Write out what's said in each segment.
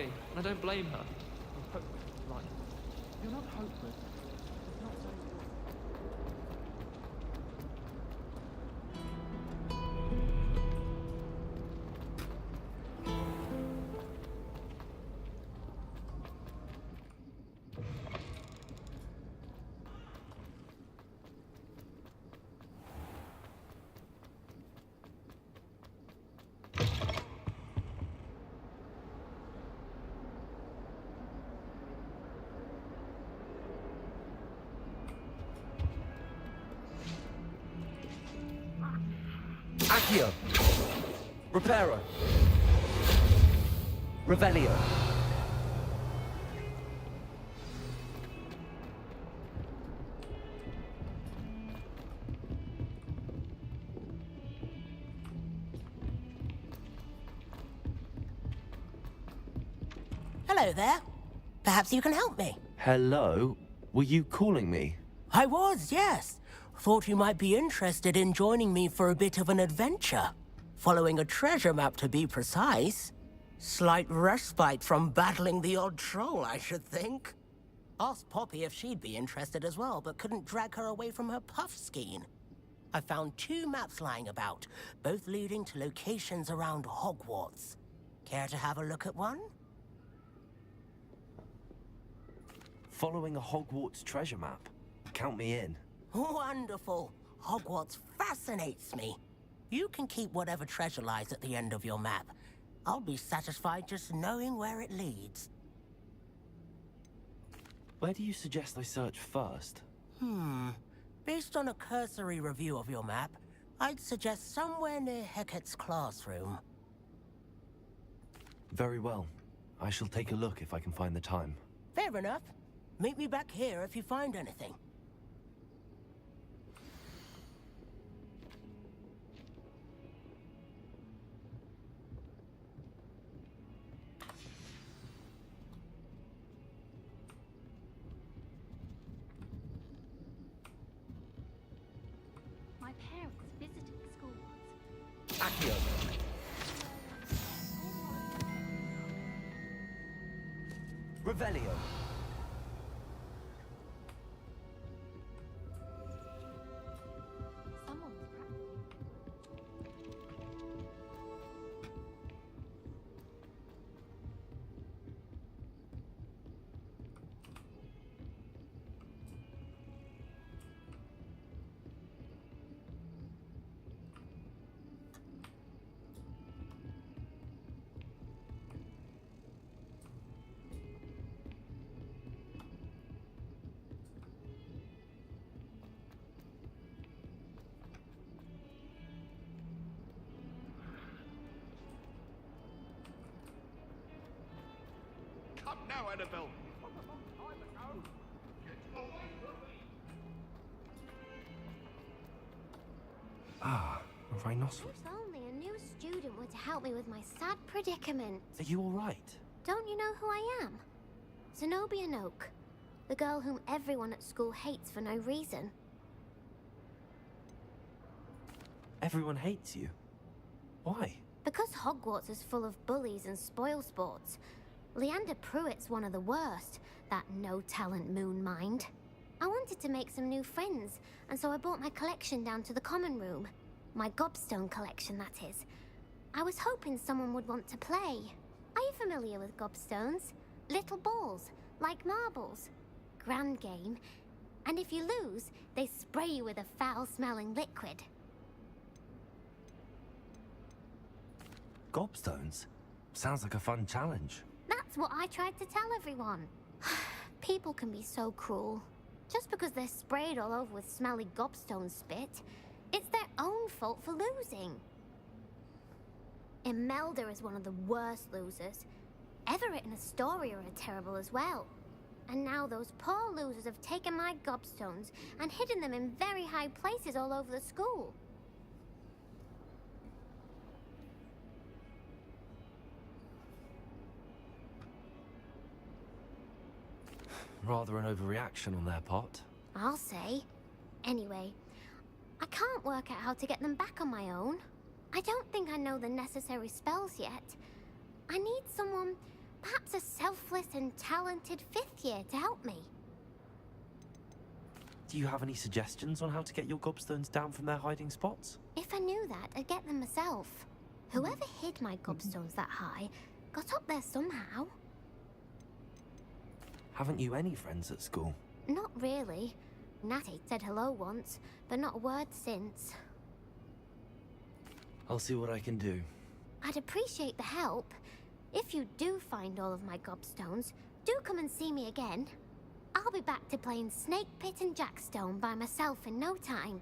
me, and I don't blame her. You're hopeless, right? You're not hopeless. It's not so... Accio! Reparo! Revelio! Hello there. Perhaps you can help me. Hello? Were you calling me? I was, yes. Thought you might be interested in joining me for a bit of an adventure. Following a treasure map, to be precise. Slight respite from battling the odd troll, I should think. Asked Poppy if she'd be interested as well, but couldn't drag her away from her puff skein. I found 2 maps lying about, both leading to locations around Hogwarts. Care to have a look at one? Following a Hogwarts treasure map? Count me in. Wonderful. Hogwarts fascinates me. You can keep whatever treasure lies at the end of your map. I'll be satisfied just knowing where it leads. Where do you suggest I search first? Based on a cursory review of your map, I'd suggest somewhere near Hecat's classroom. Very well. I shall take a look if I can find the time. Fair enough. Meet me back here if you find anything. My parents visited the school once. Accio! Revelio! Someone was Come now, Annabelle! Ah, a rhinoceros. If only a new student were to help me with my sad predicament. Are you alright? Don't you know who I am? Zenobia Noak, the girl whom everyone at school hates for no reason. Everyone hates you. Why? Because Hogwarts is full of bullies and spoilsports. Leander Pruitt's one of the worst, that no-talent moon mind. I wanted to make some new friends, and so I brought my collection down to the common room. My gobstone collection, that is. I was hoping someone would want to play. Are you familiar with gobstones? Little balls, like marbles. Grand game. And if you lose, they spray you with a foul-smelling liquid. Gobstones? Sounds like a fun challenge. That's what I tried to tell everyone. People can be so cruel. Just because they're sprayed all over with smelly gobstone spit, it's their own fault for losing. Imelda is one of the worst losers. Everett and Astoria are terrible as well. And now those poor losers have taken my gobstones and hidden them in very high places all over the school. Rather an overreaction on their part. I'll say. Anyway, I can't work out how to get them back on my own. I don't think I know the necessary spells yet. I need someone Perhaps a selfless and talented 5th year to help me. Do you have any suggestions on how to get your gobstones down from their hiding spots? If I knew that, I'd get them myself. Whoever hid my gobstones that high got up there somehow. Haven't you any friends at school? Not really. Natty said hello once, but not a word since. I'll see what I can do. I'd appreciate the help. If you do find all of my gobstones, do come and see me again. I'll be back to playing Snake Pit and Jackstone by myself in no time.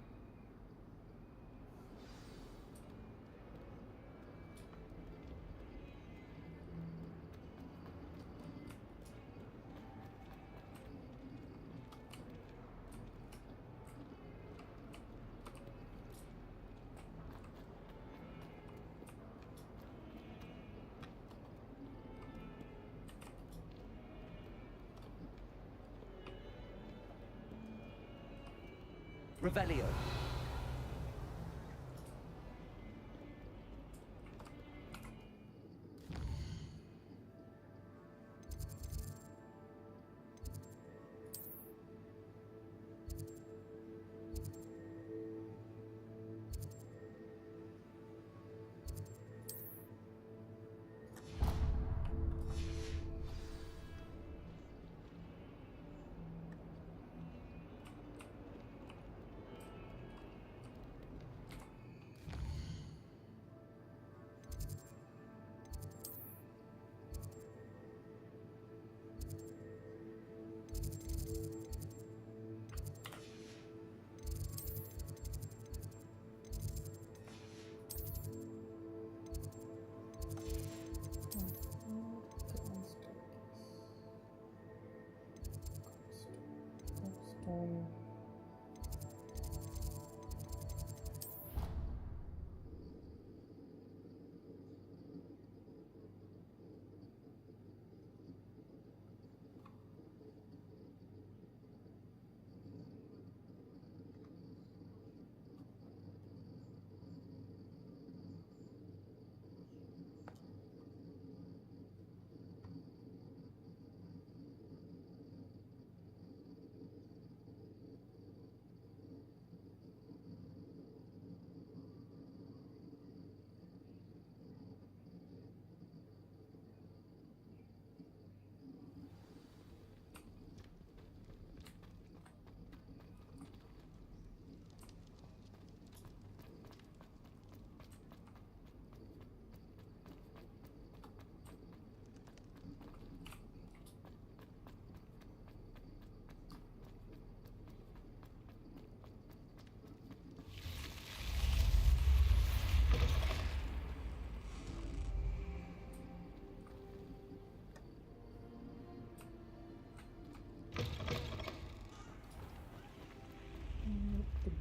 Revelio.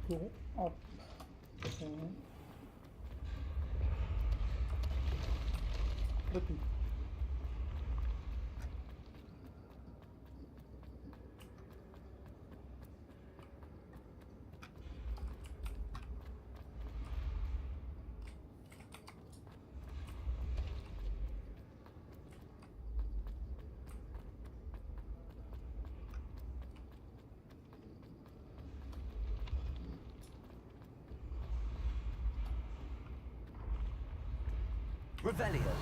Go up. Okay. Repeat. Revelio.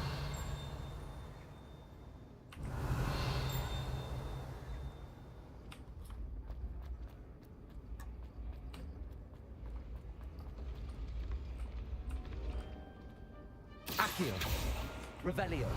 Accio. Revelio.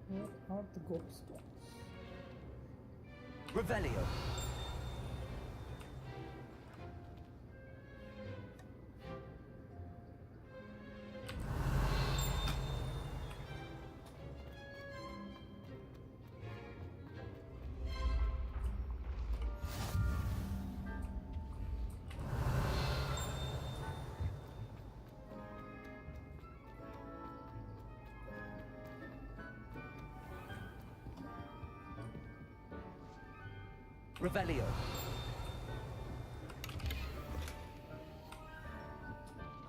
Where are the gobstones? Revelio. Revelio.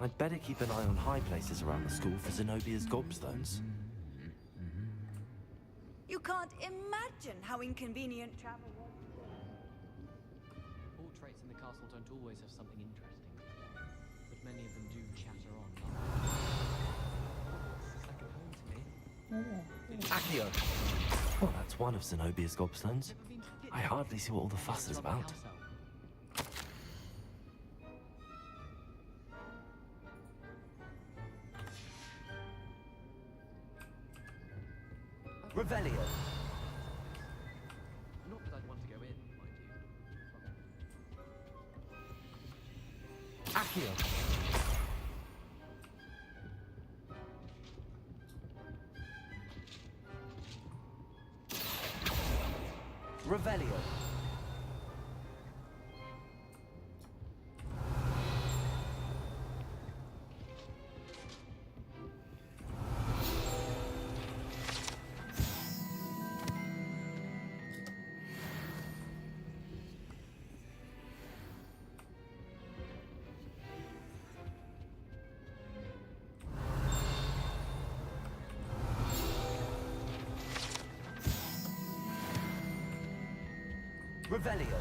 I'd better keep an eye on high places around the school for Zenobia's gobstones. You can't imagine how inconvenient travel was. Portraits in the castle don't always have something interesting, but many of them do chatter on. Second home to me. Accio. Well, that's one of Zenobia's gobstones. I hardly see what all the fuss is about. Revelio. Not that I'd want to go in, mind you. Accio. Revelio. Revelio.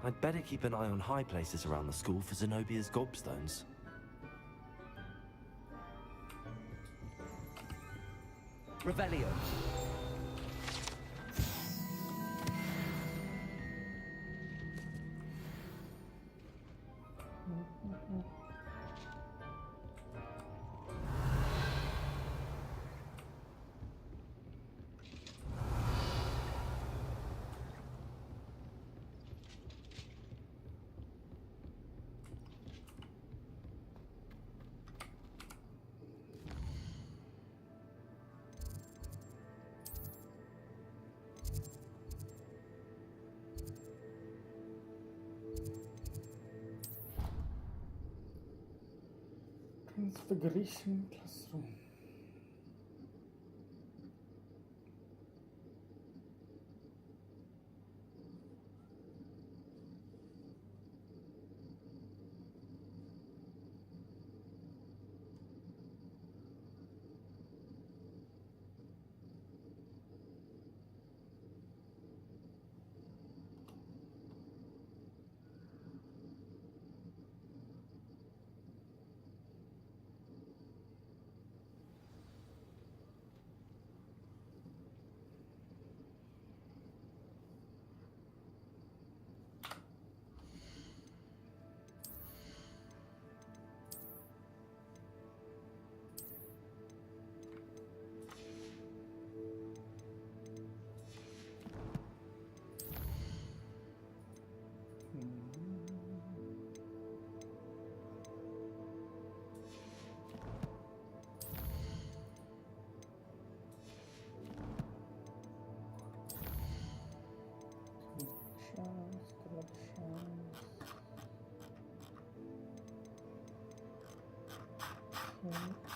I'd better keep an eye on high places around the school for Zenobia's gobstones. Revelio. Transfiguration classroom. Collections. Okay.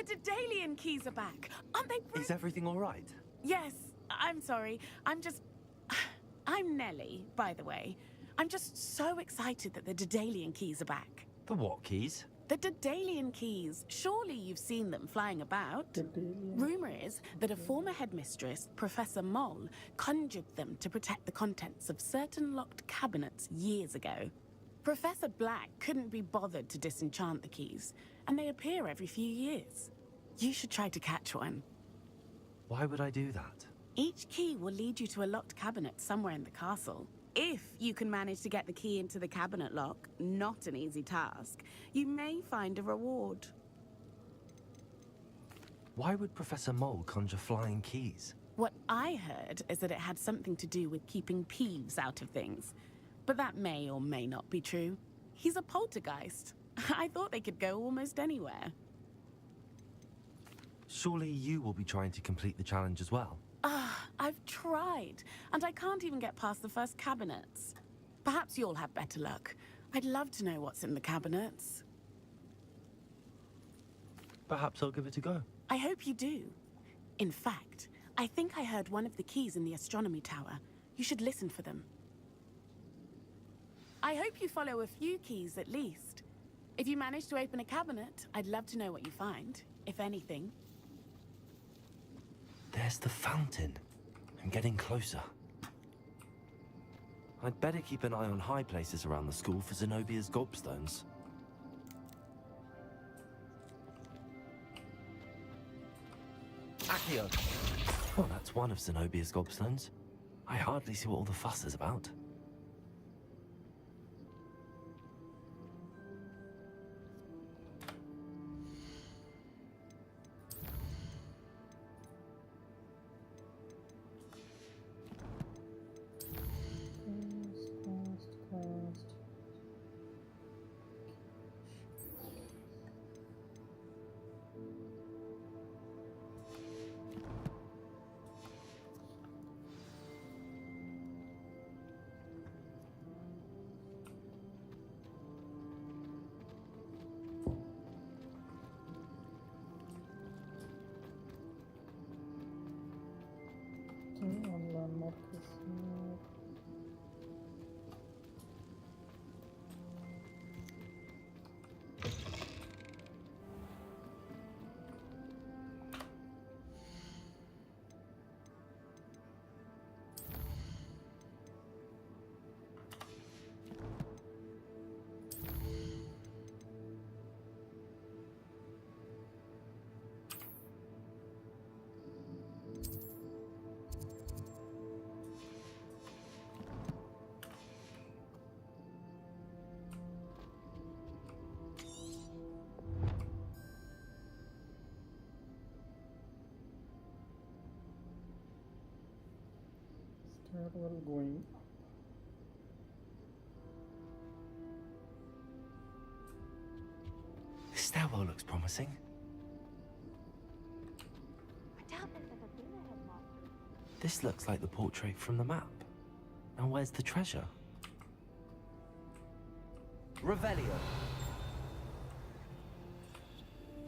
The Daedalian keys are back. Aren't they Is everything all right? Yes, I'm sorry. I'm Nellie, by the way. I'm just so excited that the Daedalian keys are back. The what keys? The Daedalian keys. Surely you've seen them flying about. Daedalian. Rumor is that a former headmistress, Professor Moll, conjured them to protect the contents of certain locked cabinets years ago. Professor Black couldn't be bothered to disenchant the keys, and they appear every few years. You should try to catch one. Why would I do that? Each key will lead you to a locked cabinet somewhere in the castle. If you can manage to get the key into the cabinet lock, not an easy task, you may find a reward. Why would Professor Mole conjure flying keys? What I heard is that it had something to do with keeping Peeves out of things. But that may or may not be true. He's a poltergeist. I thought they could go almost anywhere. Surely you will be trying to complete the challenge as well. I've tried, and I can't even get past the first cabinets. Perhaps you'll have better luck. I'd love to know what's in the cabinets. Perhaps I'll give it a go. I hope you do. In fact, I think I heard one of the keys in the astronomy tower. You should listen for them. I hope you follow a few keys at least. If you manage to open a cabinet, I'd love to know what you find, if anything. There's the fountain. I'm getting closer. I'd better keep an eye on high places around the school for Zenobia's gobstones. Accio! Oh, that's one of Zenobia's gobstones. I hardly see what all the fuss is about. Cast. One landmark is here. Stairwell going. This stairwell looks promising. This looks like the portrait from the map. Now where's the treasure? Revelio!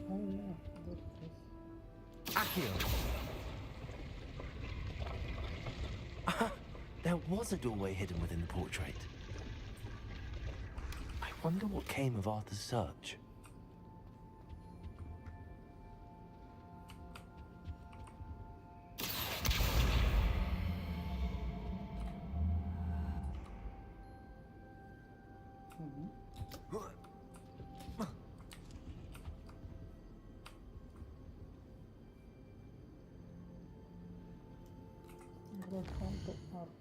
Oh yeah, there it is. Accio! There was a doorway hidden within the portrait. I wonder what came of Arthur's search. Go down to Arthur.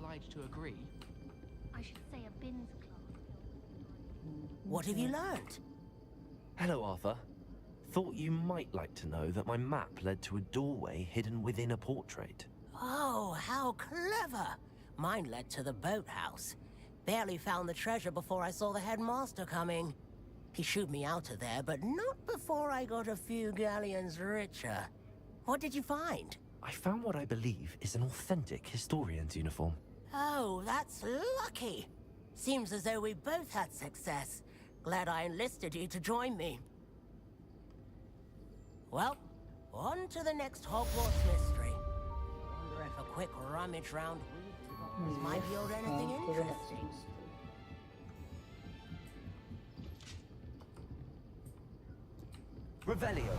obliged to agree. I should say a bins class. What have you learned? Hello, Arthur. Thought you might like to know that my map led to a doorway hidden within a portrait. Oh, how clever! Mine led to the boathouse. Barely found the treasure before I saw the headmaster coming. He shooed me out of there, but not before I got a few galleons richer. What did you find? I found what I believe is an authentic historian's uniform. Oh, that's lucky. Seems as though we both had success. Glad I enlisted you to join me. Well, on to the next Hogwarts mystery. Wonder if a quick rummage round might yield anything interesting. Revelio.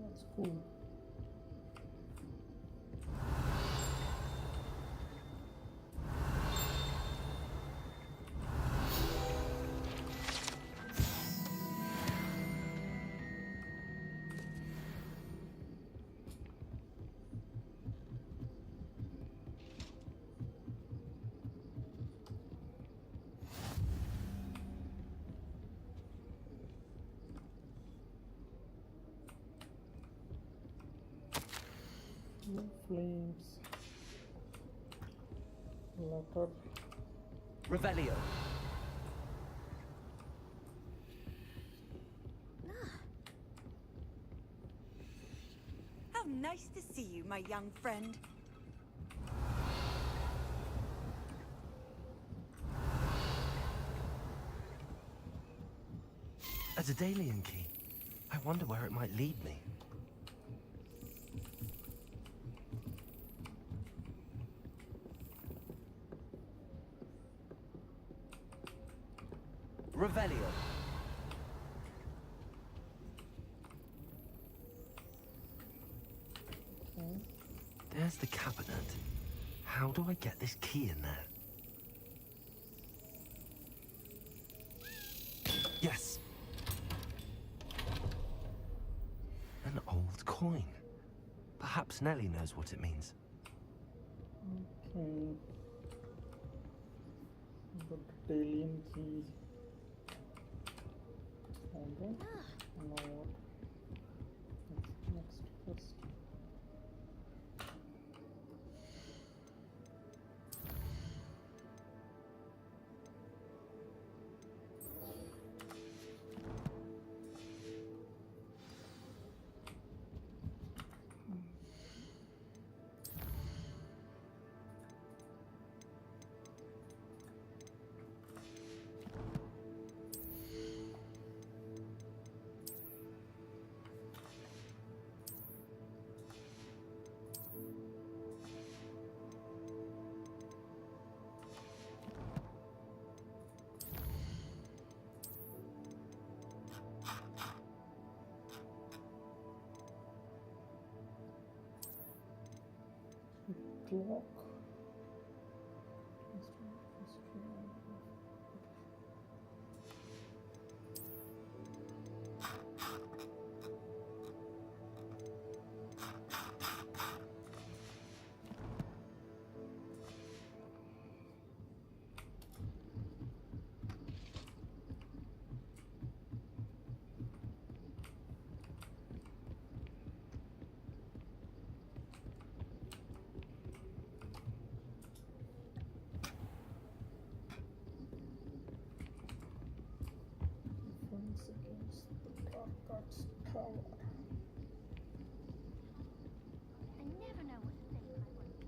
That's cool. Flames. Letter. Revelio. How nice to see you, my young friend. A Daedalian key. I wonder where it might lead me. Revelio. Okay. There's the cabinet. How do I get this key in there? Yes. An old coin. Perhaps Nellie knows what it means. Okay. The Daedalian key. Found it. Now what? Next first. Clock. Defense against the Dark Arts Tower. I never know what to think when I want to.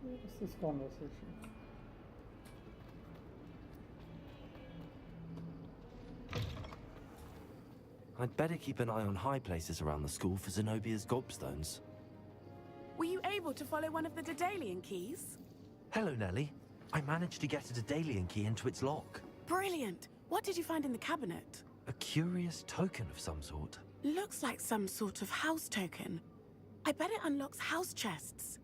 What is this conversation? I'd better keep an eye on high places around the school for Zenobia's gobstones. able to follow one of the Daedalian keys? Hello, Nellie. I managed to get a Daedalian key into its lock. Brilliant. What did you find in the cabinet? A curious token of some sort. Looks like some sort of house token. I bet it unlocks house chests.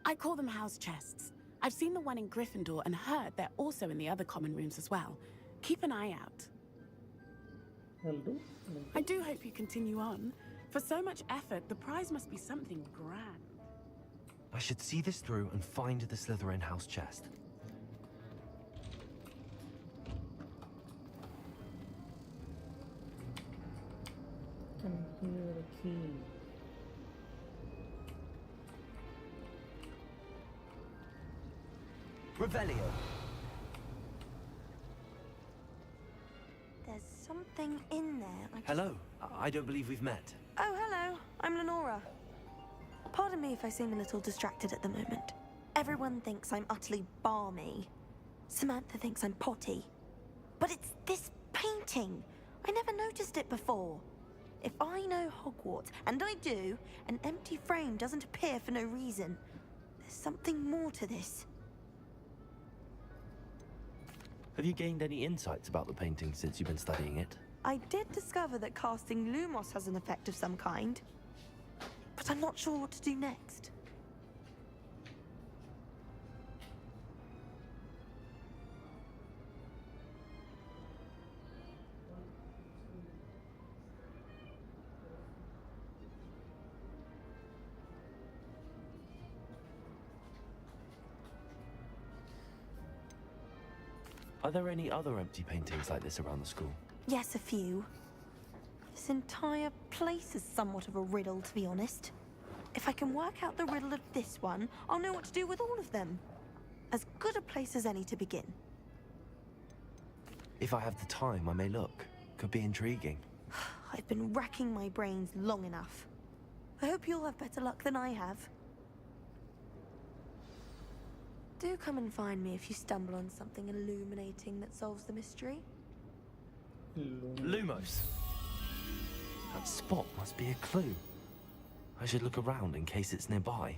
I call them house chests. I've seen the one in Gryffindor and heard they're also in the other common rooms as well. Keep an eye out. Will do. I do hope you continue on. For so much effort, the prize must be something grand. I should see this through and find the Slytherin house chest. Can hear the key. Revelio. There's something in there. Hello. I don't believe we've met. Oh, hello. I'm Lenora. Pardon me if I seem a little distracted at the moment. Everyone thinks I'm utterly balmy. Samantha thinks I'm potty. But it's this painting. I never noticed it before. If I know Hogwarts, and I do, an empty frame doesn't appear for no reason. There's something more to this. Have you gained any insights about the painting since you've been studying it? I did discover that casting Lumos has an effect of some kind. But I'm not sure what to do next. Are there any other empty paintings like this around the school? Yes, a few. This entire place is somewhat of a riddle, to be honest. If I can work out the riddle of this one, I'll know what to do with all of them. As good a place as any to begin. If I have the time, I may look. Could be intriguing. I've been racking my brains long enough. I hope you'll have better luck than I have. Do come and find me if you stumble on something illuminating that solves the mystery. Lumos. That spot must be a clue. I should look around in case it's nearby.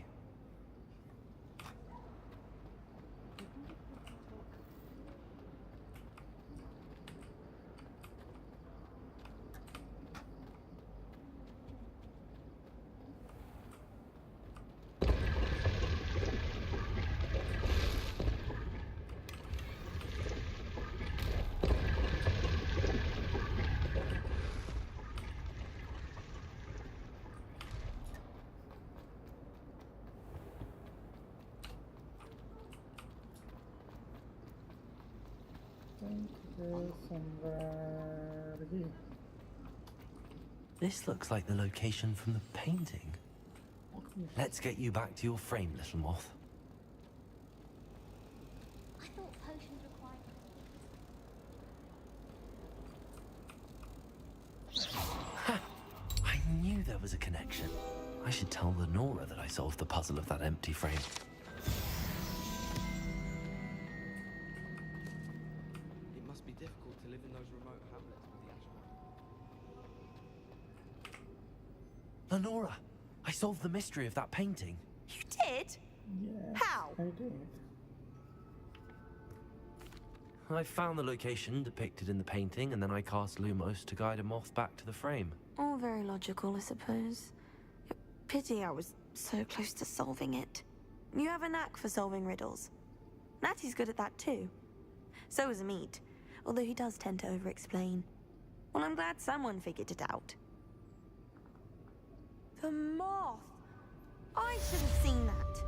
think there's somewhere here. This looks like the location from the painting. Let's get you back to your frame, little moth. I thought potions required. Ha! I knew there was a connection. I should tell Lenora that I solved the puzzle of that empty frame. It must be difficult to live in those remote hamlets with the Ashmore. Lenora, I solved the mystery of that painting. You did? Yes, How? I did. I found the location depicted in the painting, and then I cast Lumos to guide a moth back to the frame. All very logical, I suppose. Pity I was so close to solving it. You have a knack for solving riddles. Natty's good at that too. So is Amit, although he does tend to over-explain. Well, I'm glad someone figured it out. The moth! I should have seen that.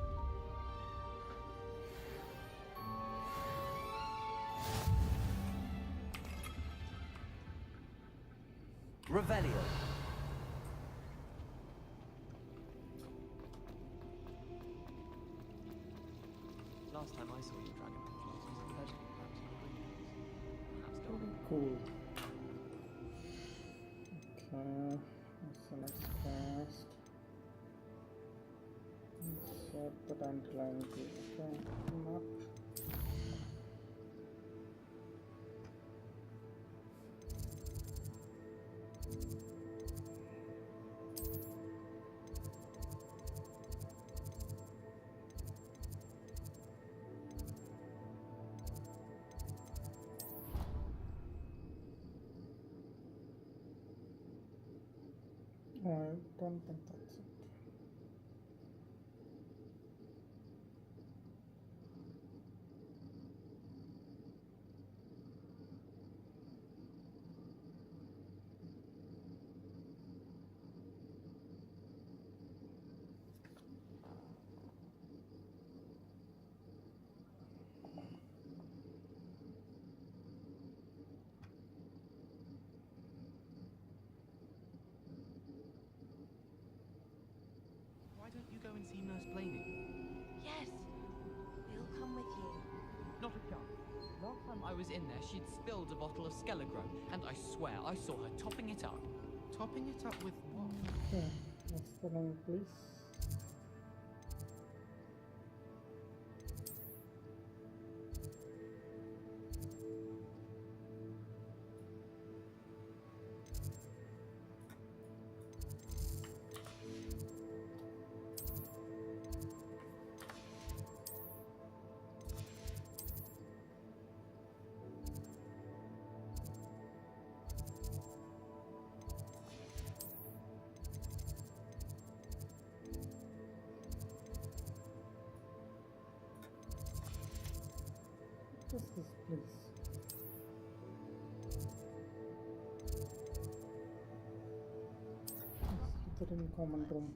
Revelio. Last time I saw you, Dragon Patrols was a legend, perhaps in the ruins. Perhaps Pretty gone. cool. Okay, select cast. Insert the dandelion key. Okay, map. I don't think that's it. Why don't you go and see Nurse Blaney? Yes, we'll come with you. Not a chance. Last time I was in there, she'd spilled a bottle of Skelegro, and I swear I saw her topping it up. Topping it up with what? Okay, what's the name, please? What is this, please? Slytherin common room.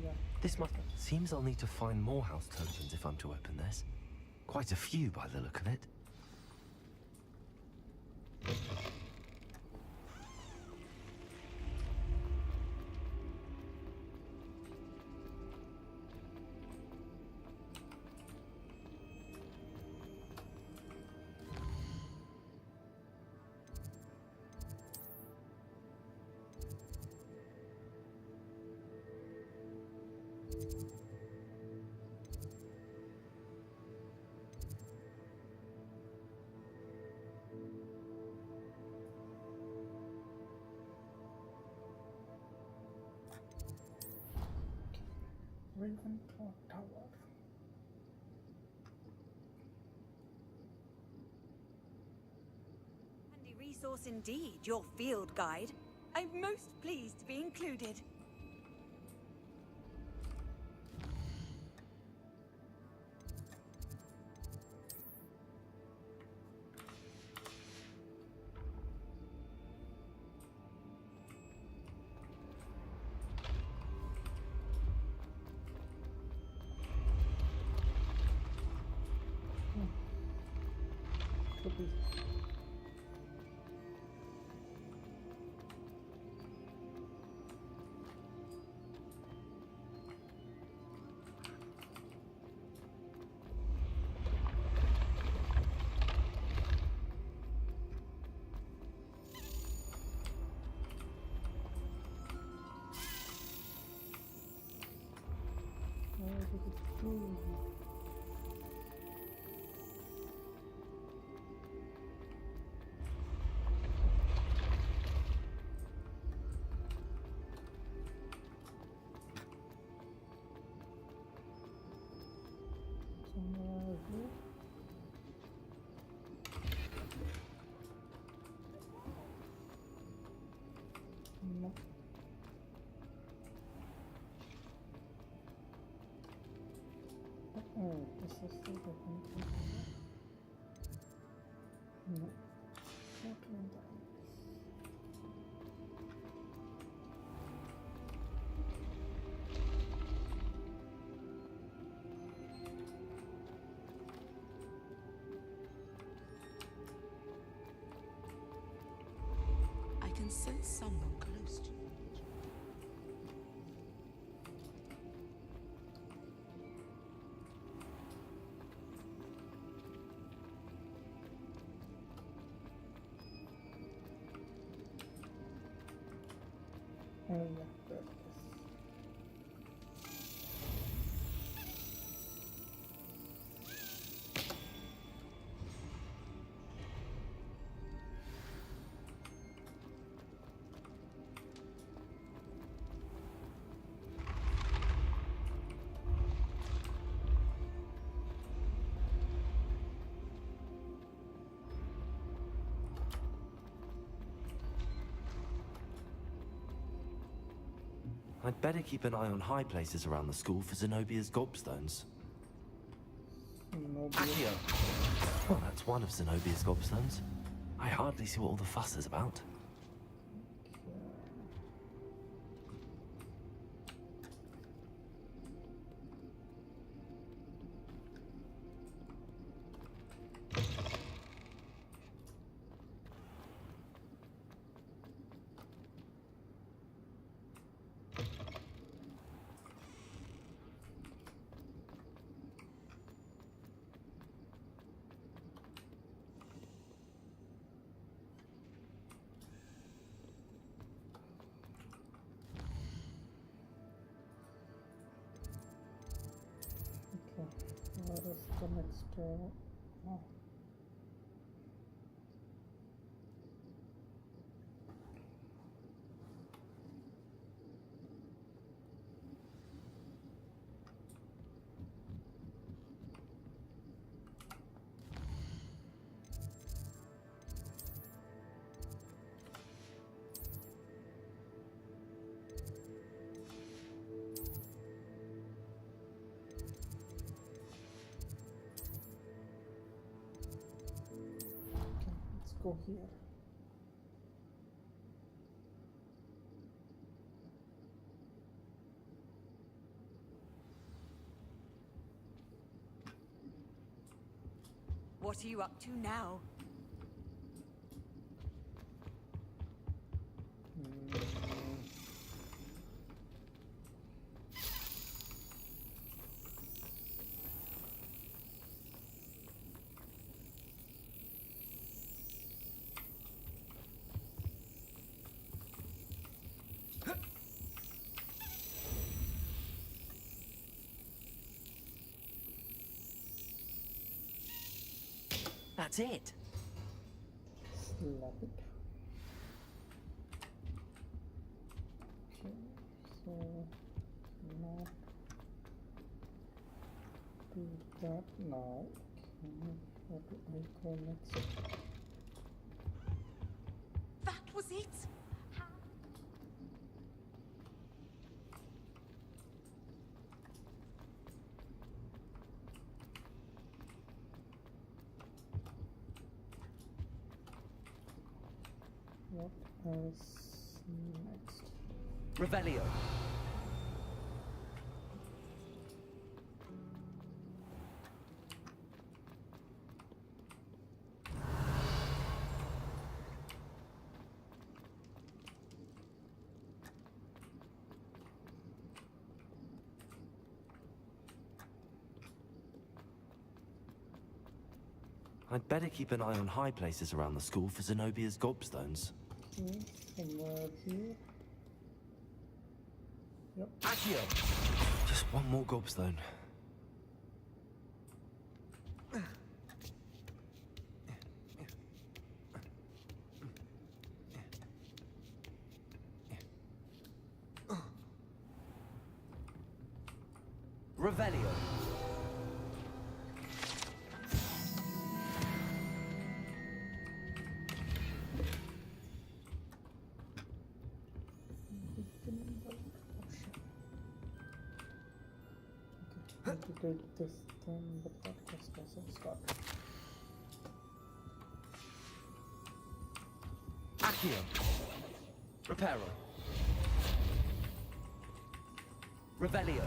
Yeah. This must... Seems I'll need to find more house tokens if I'm to open this. Quite a few by the look of it. Ravenclaw Tower. Handy resource indeed, your field guide. I'm most pleased to be included. Cookies. Where did it go? Somewhere here. No. Oh, this is the different. No. Not in that. I can sense someone close to you. Oh yeah, there it is. I'd better keep an eye on high places around the school for Zenobia's gobstones. Accio! Well, that's one of Zenobia's gobstones. I hardly see what all the fuss is about. Where is the next? Oh. Let's go here. What are you up to now? That's it. Slap it. Okay, so not do that now. Okay, where do I go next? That was it? What else next? Revelio. I'd better keep an eye on high places around the school for Zenobia's gobstones. Okay, somewhere here. Yep. Accio! Just one more gobstone. Revelio. Okay, to take this thing, but that quest doesn't start. Accio. Reparo. Revelio.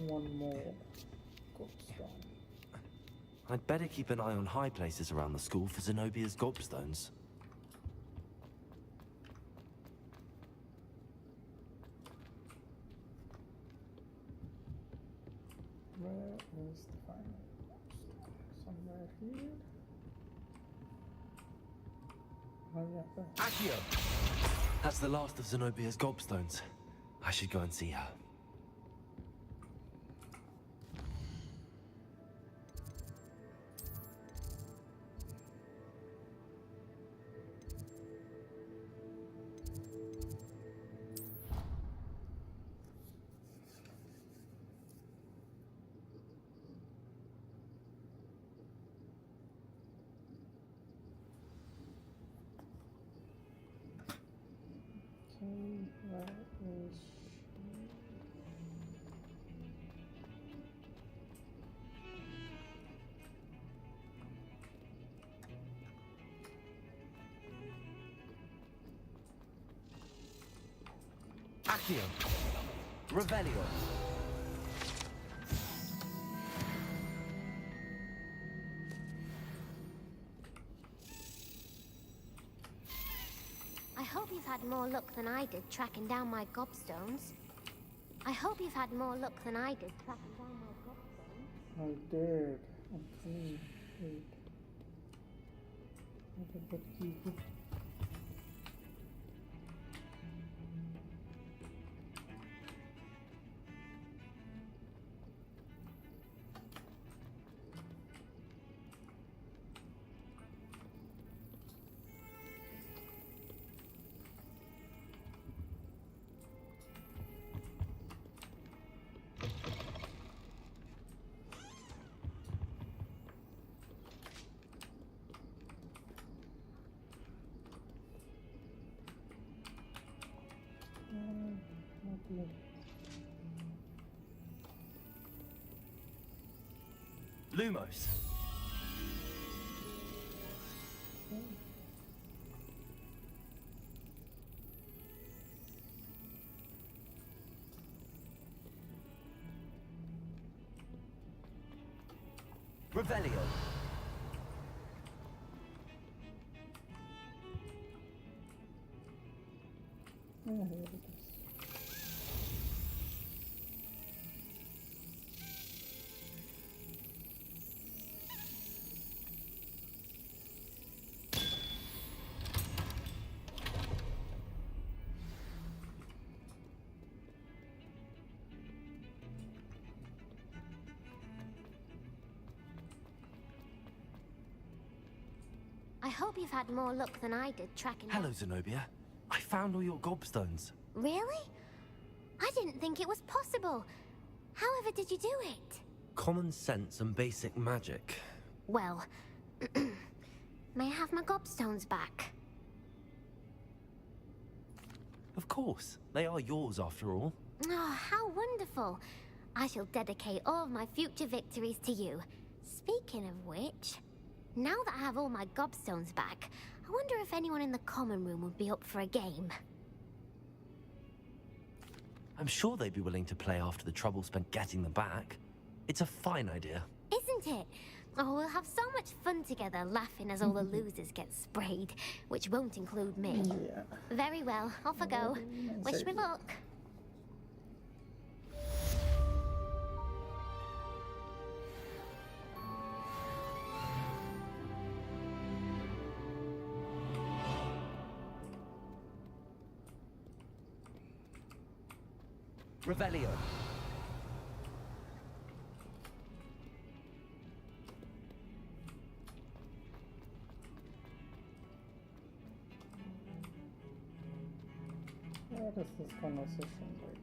One more gobstone. I'd better keep an eye on high places around the school for Zenobia's gobstones. Where is the final gobstone? Somewhere here. Oh yeah, there. Accio! That's the last of Zenobia's gobstones. I should go and see her. Okay, where is she? Accio. Revelio. I hope you've had more luck than I did tracking down my gobstones. I hope you've had more luck than I did tracking down my gobstones. I did. Okay, wait. What about you? Lovely. Lumos. Revelio. Oh, here it is. I hope you've had more luck than I did tracking Hello, down... Zenobia. I found all your gobstones. Really? I didn't think it was possible. However did you do it? Common sense and basic magic. Well, may I have my gobstones back? Of course. They are yours after all. Oh, how wonderful. I shall dedicate all of my future victories to you. Speaking of which, now that I have all my gobstones back, I wonder if anyone in the common room would be up for a game. I'm sure they'd be willing to play after the trouble spent getting them back. It's a fine idea. Isn't it? Oh, we'll have so much fun together laughing as all the losers get sprayed, which won't include me. Yeah. Very well, off I go. Wish me luck. Revelio. What is this conversation like?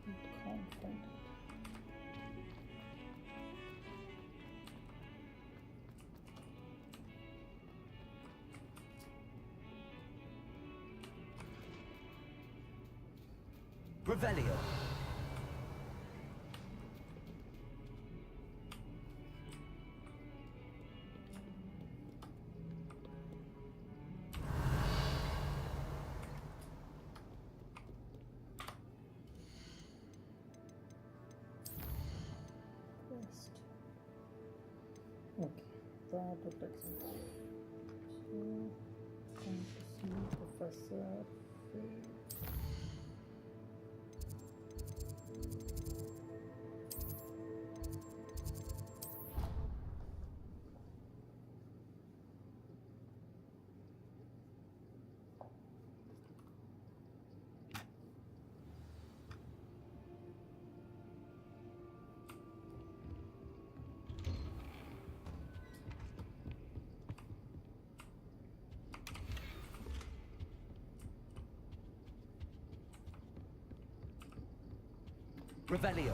I can't find it. Revelio. Quest. Okay, that would take some time. So, going to see Professor Faye. Revelio.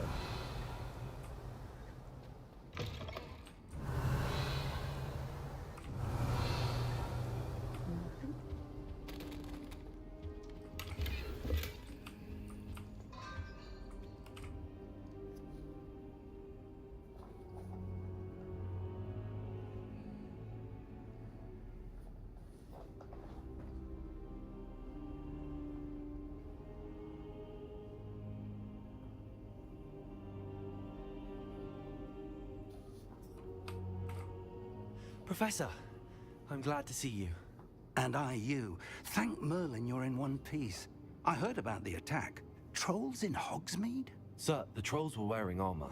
Professor, I'm glad to see you. And I you. Thank Merlin you're in one piece. I heard about the attack. Trolls in Hogsmeade? Sir, the trolls were wearing armor.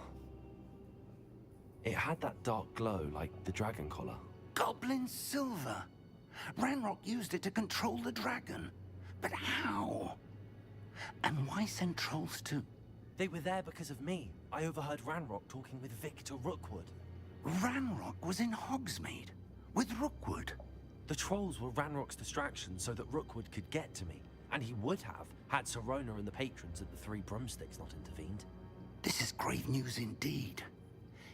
It had that dark glow like the dragon collar. Goblin silver! Ranrock used it to control the dragon. But how? And why send trolls to... They were there because of me. I overheard Ranrock talking with Victor Rookwood. Ranrock was in Hogsmeade? With Rookwood? The trolls were Ranrock's distraction so that Rookwood could get to me. And he would have, had Sirona and the patrons at the Three Broomsticks not intervened. This is grave news indeed.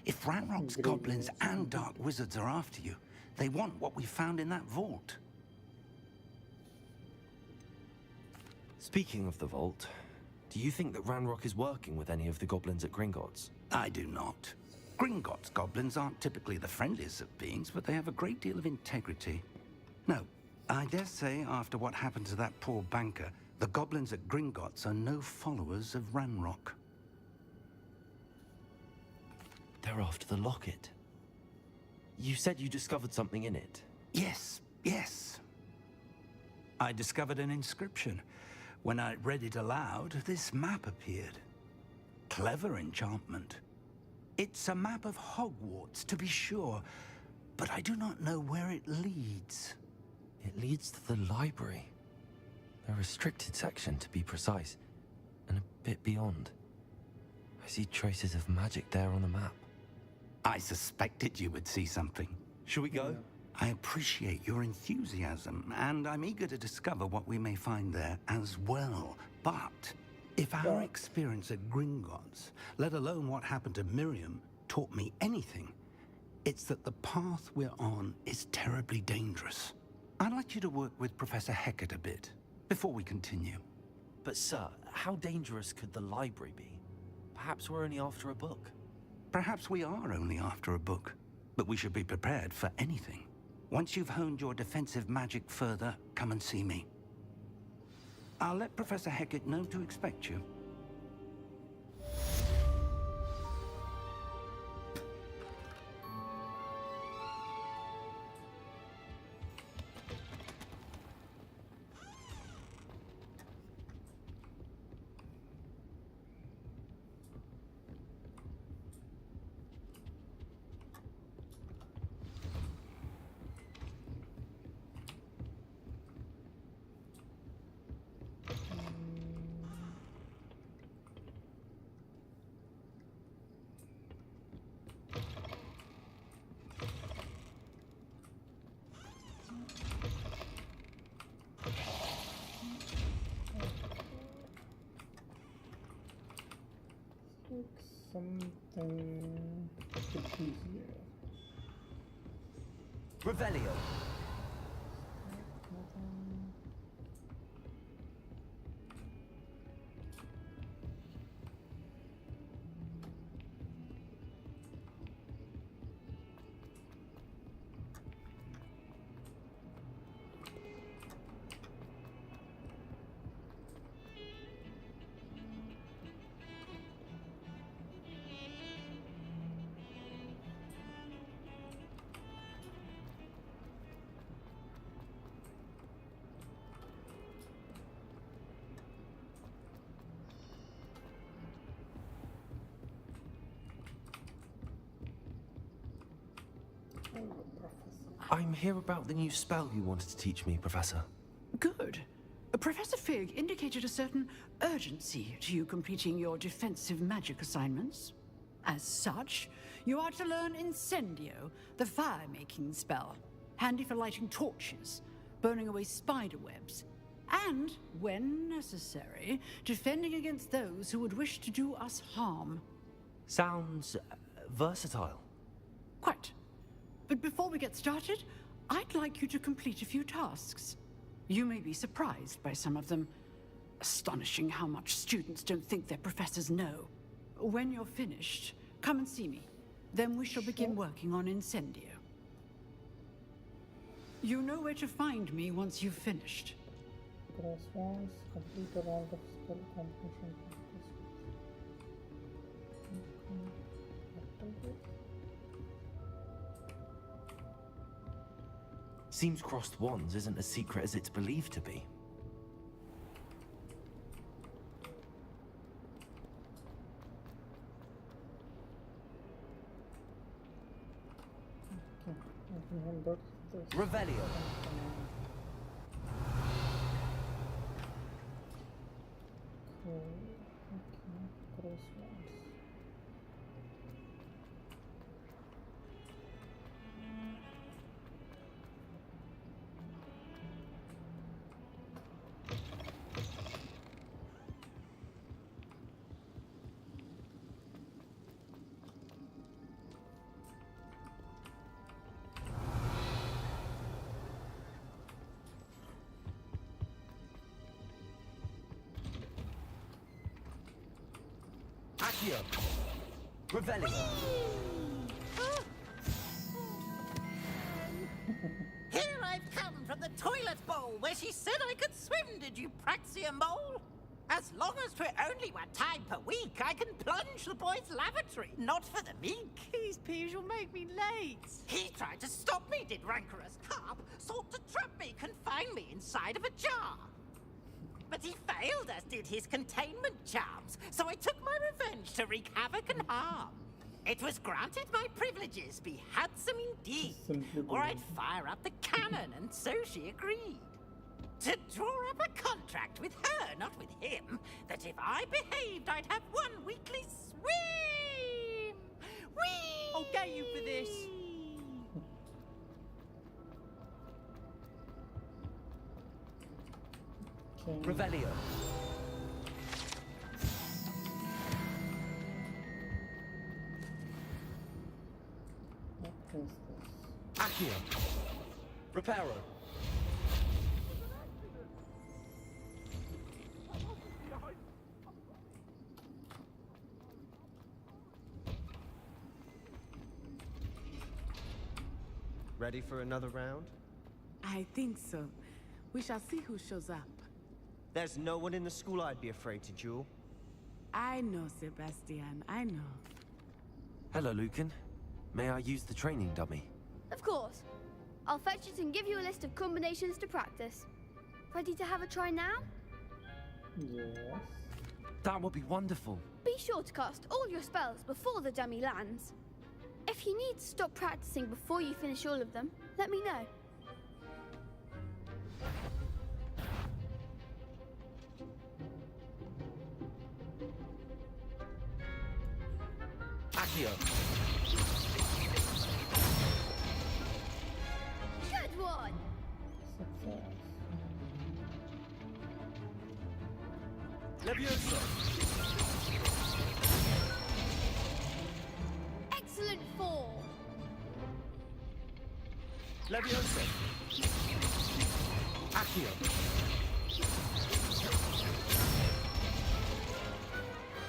If Ranrock's goblins and dark wizards are after you, they want what we found in that vault. Speaking of the vault, do you think that Ranrock is working with any of the goblins at Gringotts? I do not. Gringotts goblins aren't typically the friendliest of beings, but they have a great deal of integrity. No, I dare say after what happened to that poor banker, the goblins at Gringotts are no followers of Ranrock. They're after the locket. You said you discovered something in it. Yes, yes. I discovered an inscription. When I read it aloud, this map appeared. Clever enchantment. It's a map of Hogwarts, to be sure, but I do not know where it leads. It leads to the library. A restricted section, to be precise, and a bit beyond. I see traces of magic there on the map. I suspected you would see something. Shall we go? I appreciate your enthusiasm, and I'm eager to discover what we may find there as well. But if our experience at Gringotts, let alone what happened to Miriam, taught me anything, it's that the path we're on is terribly dangerous. I'd like you to work with Professor Hecat a bit, before we continue. But sir, how dangerous could the library be? Perhaps we're only after a book. Perhaps we are only after a book, but we should be prepared for anything. Once you've honed your defensive magic further, come and see me. I'll let Professor Hecat know to expect you. Something could be here. Revelio. I'm here about the new spell you wanted to teach me, Professor. Good. Professor Fig indicated a certain urgency to you completing your defensive magic assignments. As such, you are to learn Incendio, the fire-making spell, handy for lighting torches, burning away spider webs, and, when necessary, defending against those who would wish to do us harm. Sounds versatile. Quite. But before we get started, I'd like you to complete a few tasks. You may be surprised by some of them. Astonishing how much students don't think their professors know. When you're finished, come and see me. Then we shall begin working on Incendio. You know where to find me once you've finished. Press once, complete a round of spell completion. Seems crossed wands isn't as secret as it's believed to be. Remember this. Revelio. Okay, cross ones. Accio. Revelio. Here I've come from the toilet bowl where she said I could swim, did you Praxia Mole? As long as for only 1 time per week, I can plunge the boy's lavatory, not for the meek. These peas will make me late. He tried to stop me, did rancorous carp, sought to trap me, confine me inside of a jar. But he failed, as did his containment charms, so I took my revenge to wreak havoc and harm. It was granted my privileges be handsome indeed, or I'd fire up the cannon, and so she agreed. To draw up a contract with her, not with him, that if I behaved, I'd have 1 weekly swim! Whee! I'll get you for this. Revelio. What is this? Accio. Reparo. Ready for another round? I think so. We shall see who shows up. There's no one in the school I'd be afraid to duel. I know, Sebastian, I know. Hello, Lucan. May I use the training dummy? Of course. I'll fetch it and give you a list of combinations to practice. Ready to have a try now? Yes. That would be wonderful. Be sure to cast all your spells before the dummy lands. If you need to stop practicing before you finish all of them, let me know. Accio. Good one! Success. Leviosa. Excellent fall! Leviosa. Accio.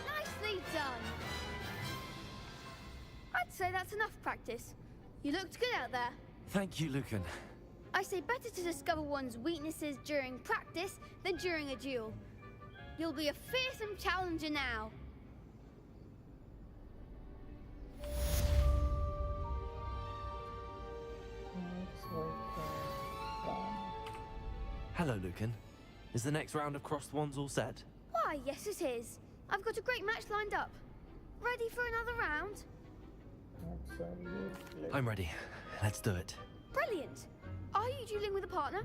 Nicely done! I'd say that's enough practice. You looked good out there. Thank you, Lucan. I say better to discover one's weaknesses during practice than during a duel. You'll be a fearsome challenger now. Hello, Lucan. Is the next round of crossed wands all set? Why, yes it is. I've got a great match lined up. Ready for another round? Absolutely. I'm ready. Let's do it. Brilliant. Are you dueling with a partner?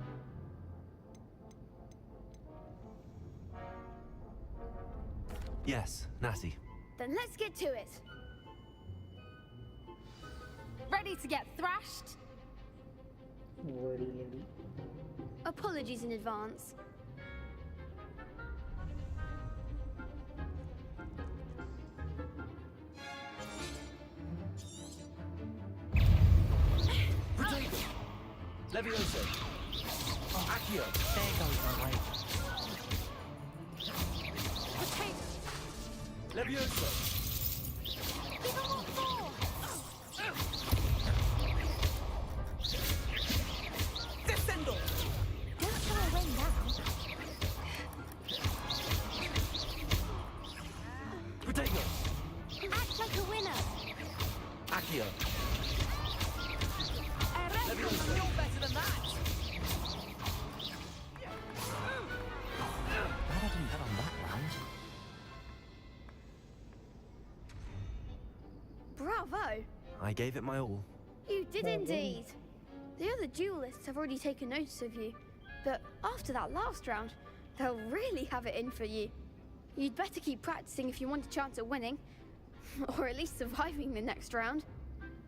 Yes, Natty. Then let's get to it. Ready to get thrashed? Ready, lady. Apologies in advance. Protego. Leviosa. Accio. There goes my way. Leviosa. Give him what for! Descendo! Don't throw away now. Protego. Act like a winner! Accio. You're better than that. I gave it my all. You did indeed. The other duelists have already taken notice of you, but after that last round, they'll really have it in for you. You'd better keep practicing if you want a chance at winning, or at least surviving the next round.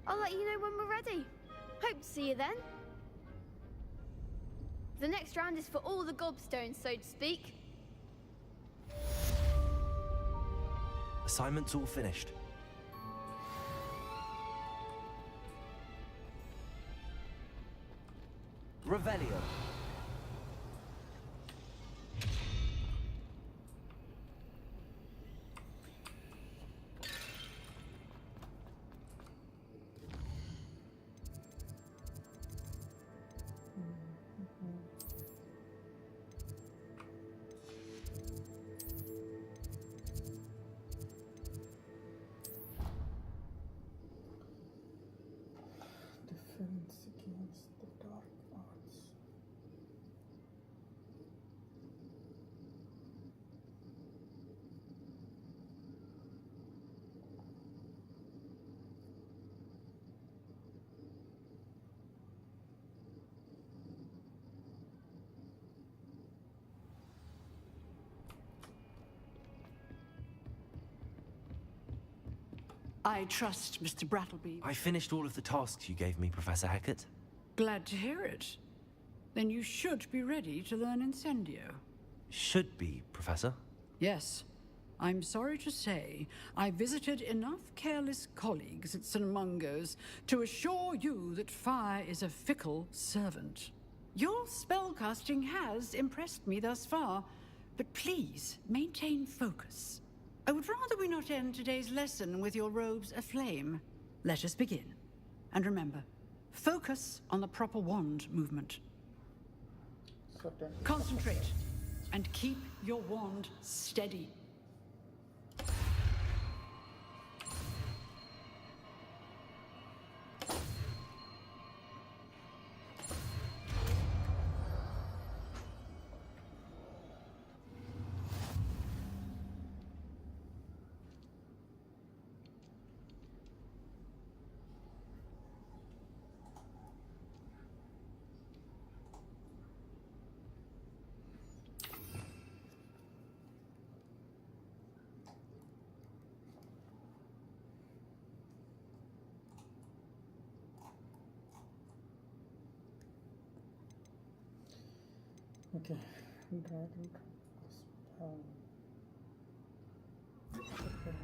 I'll let you know when we're ready. Hope to see you then. The next round is for all the gobstones, so to speak. Assignment's all finished. Revelio. Defense against the dark arts. I trust Mr. Brattleby. I finished all of the tasks you gave me, Professor Hecat. Glad to hear it. Then you should be ready to learn Incendio. Should be, Professor. Yes. I'm sorry to say, I visited enough careless colleagues at St. Mungo's to assure you that fire is a fickle servant. Your spellcasting has impressed me thus far, but please maintain focus. I would rather we not end today's lesson with your robes aflame. Let us begin. And remember, focus on the proper wand movement. Concentrate, and keep your wand steady. Okay, dragon spell. Okay.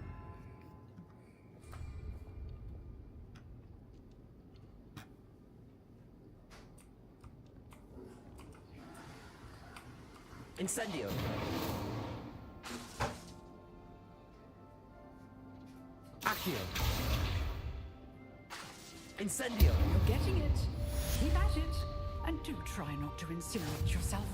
Incendio. Accio. Incendio. You're getting it. Keep at it. And do try not to incinerate yourself.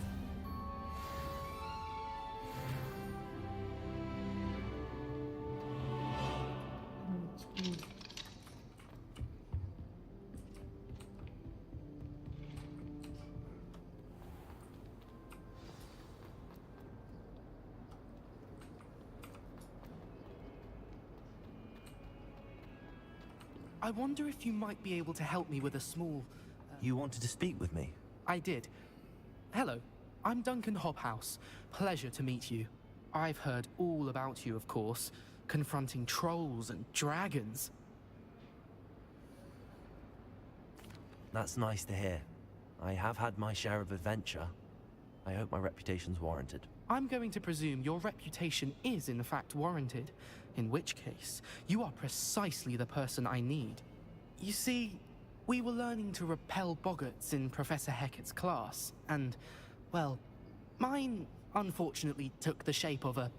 I wonder if you might be able to help me with a small... You wanted to speak with me? I did. Hello, I'm Duncan Hobhouse. Pleasure to meet you. I've heard all about you, of course, confronting trolls and dragons. That's nice to hear. I have had my share of adventure. I hope my reputation's warranted. I'm going to presume your reputation is in fact warranted, in which case, you are precisely the person I need. You see, we were learning to repel boggarts in Professor Hecat's class, and, well, mine unfortunately took the shape of a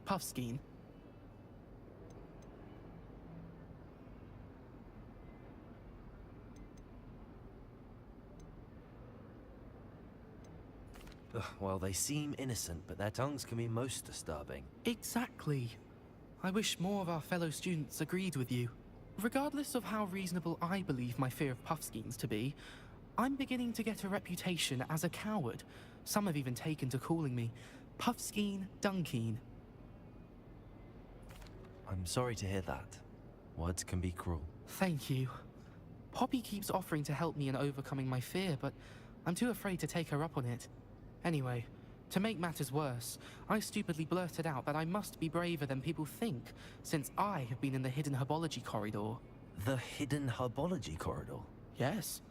puffskein. Well, they seem innocent, but their tongues can be most disturbing. Exactly. I wish more of our fellow students agreed with you. Regardless of how reasonable I believe my fear of puffskeins to be, I'm beginning to get a reputation as a coward. Some have even taken to calling me Puffskeen Dunkeen. I'm sorry to hear that. Words can be cruel. Thank you. Poppy keeps offering to help me in overcoming my fear, but I'm too afraid to take her up on it. Anyway, to make matters worse, I stupidly blurted out that I must be braver than people think, since I have been in the hidden herbology corridor. The hidden herbology corridor? Yes.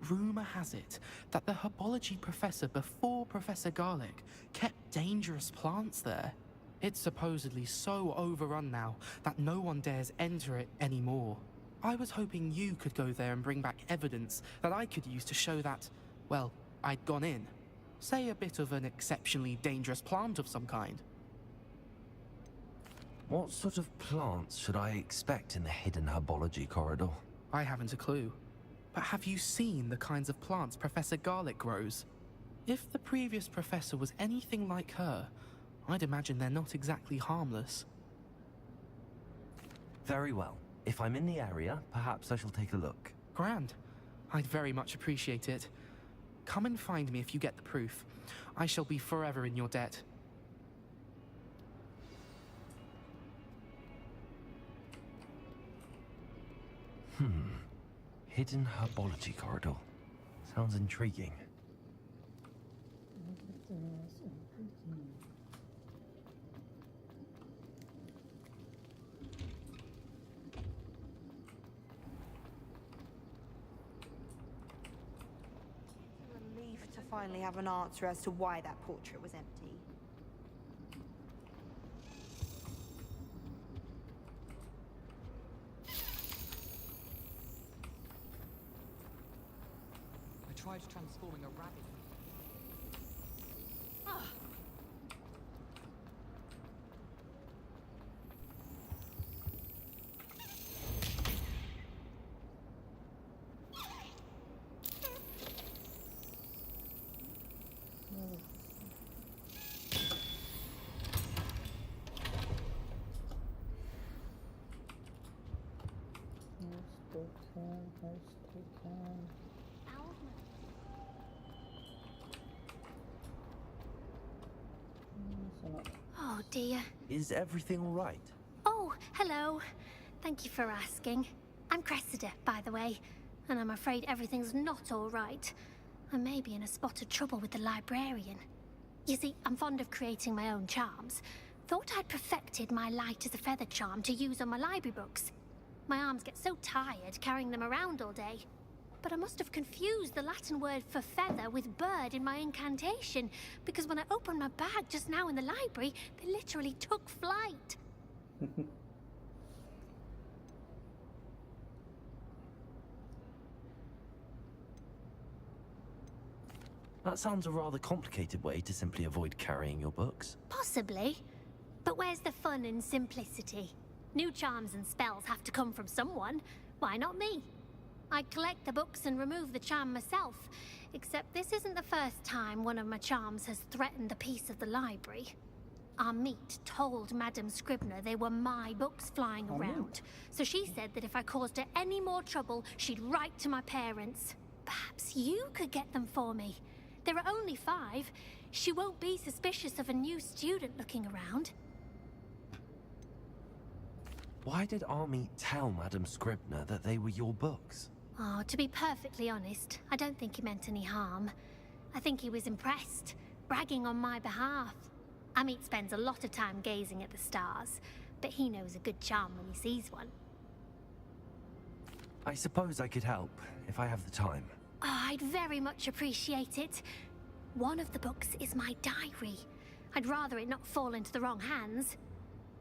Rumor has it that the herbology professor before Professor Garlic kept dangerous plants there. It's supposedly so overrun now that no one dares enter it anymore. I was hoping you could go there and bring back evidence that I could use to show that, well, I'd gone in. Say a bit of an exceptionally dangerous plant of some kind. What sort of plants should I expect in the hidden herbology corridor? I haven't a clue. But have you seen the kinds of plants Professor Garlic grows? If the previous professor was anything like her, I'd imagine they're not exactly harmless. Very well. If I'm in the area, perhaps I shall take a look. Grand. I'd very much appreciate it. Come and find me if you get the proof. I shall be forever in your debt. Hidden herbology corridor. Sounds intriguing. Relief to finally have an answer as to why that portrait was empty. I tried transforming a rabbit. Oh dear. Is everything all right? Oh, hello. Thank you for asking. I'm Cressida, by the way, and I'm afraid everything's not all right. I may be in a spot of trouble with the librarian. You see, I'm fond of creating my own charms. Thought I'd perfected my light as a feather charm to use on my library books. My arms get so tired carrying them around all day. But I must have confused the Latin word for feather with bird in my incantation, because when I opened my bag just now in the library, they literally took flight. That sounds a rather complicated way to simply avoid carrying your books. Possibly. But where's the fun in simplicity? New charms and spells have to come from someone. Why not me? I collect the books and remove the charm myself, except this isn't the first time one of my charms has threatened the peace of the library. Our meet told Madame Scribner they were my books flying around, so she said that if I caused her any more trouble, she'd write to my parents. Perhaps you could get them for me. There are only 5. She won't be suspicious of a new student looking around. Why did Army tell Madame Scribner that they were your books? Oh, to be perfectly honest, I don't think he meant any harm. I think he was impressed, bragging on my behalf. Amit spends a lot of time gazing at the stars, but he knows a good charm when he sees one. I suppose I could help, if I have the time. Oh, I'd very much appreciate it. One of the books is my diary. I'd rather it not fall into the wrong hands.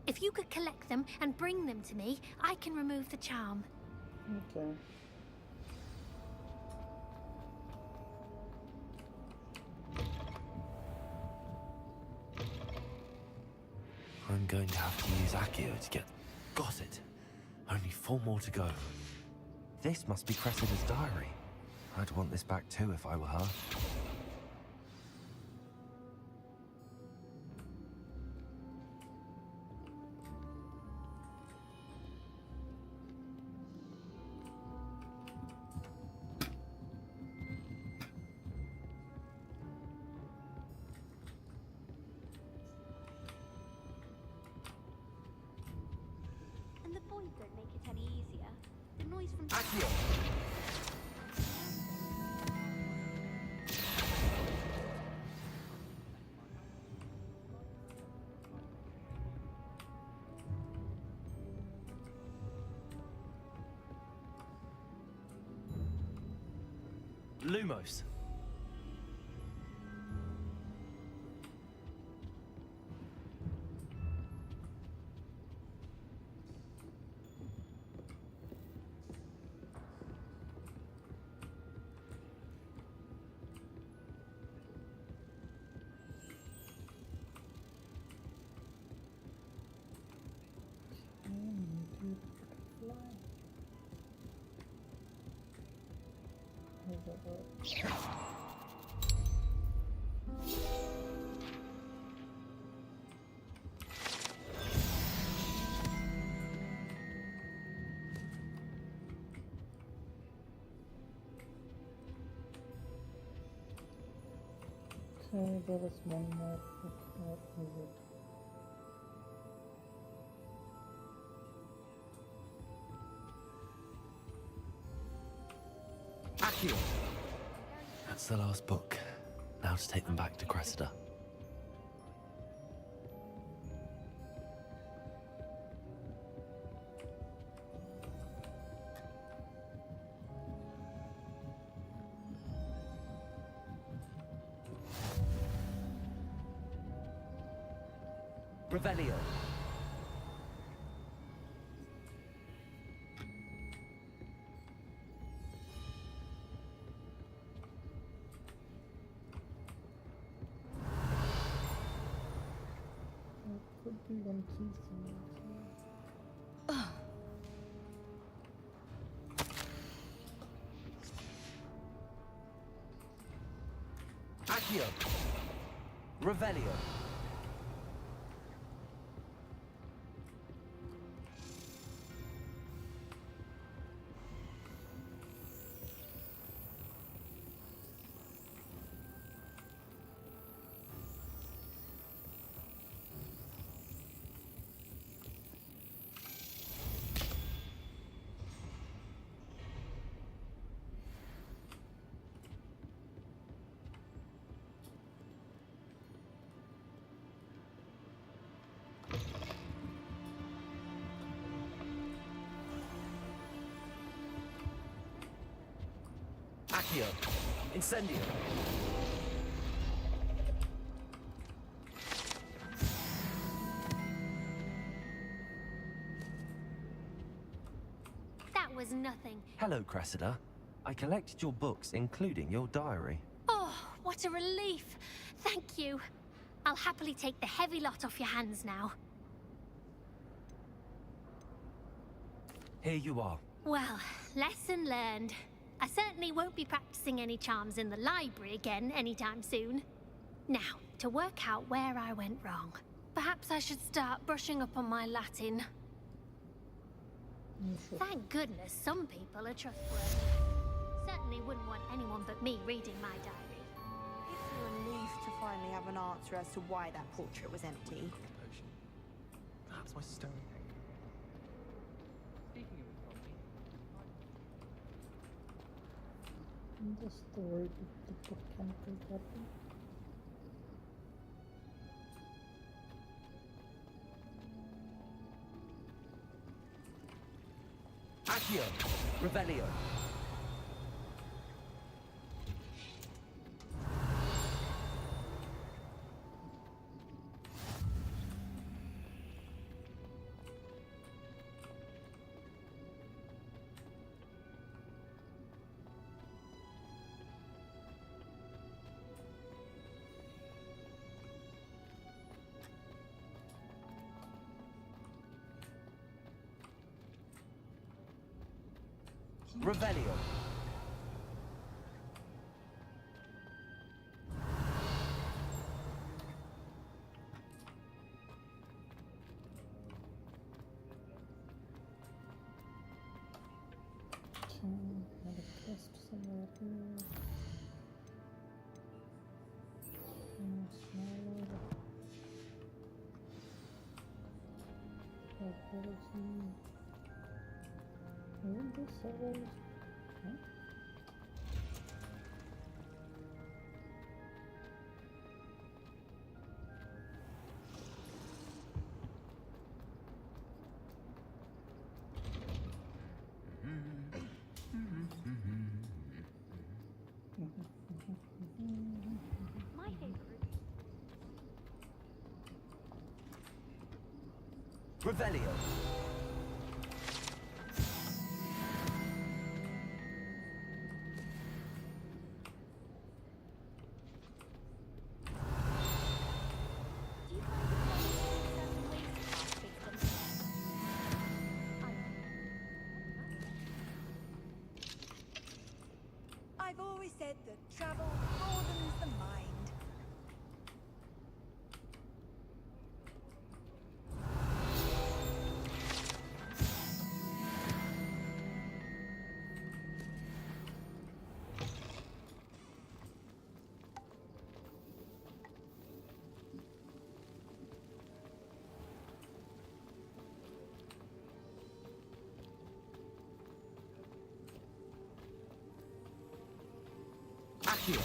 If you could collect them and bring them to me, I can remove the charm. Okay. I'm going to have to use Accio to get... Got it. Only 4 more to go. This must be Cressida's diary. I'd want this back too if I were her. And the boys don't make it any easier. The noise from... Accio! Lumos. Okay, there was one more. What is it? Accio! That's the last book. Now to take them back to Cressida. Revelio. Could be one key somewhere. Accio. Revelio. Accio. Incendio. That was nothing. Hello, Cressida. I collected your books, including your diary. Oh, what a relief. Thank you. I'll happily take the heavy lot off your hands now. Here you are. Well, lesson learned. I certainly won't be practicing any charms in the library again anytime soon. Now, to work out where I went wrong. Perhaps I should start brushing up on my Latin. Thank goodness some people are trustworthy. Certainly wouldn't want anyone but me reading my diary. It's a relief to finally have an answer as to why that portrait was empty. Perhaps my stone. The story of the botanical garden. Accio. Revelio. Revelio. Have a quest somewhere here. Smaller. Where is he? Oh. this server is... Huh? My favorite. Revelio. Do you find it certain ways to pass based on... I've always said that travel broadens the mind. Accio.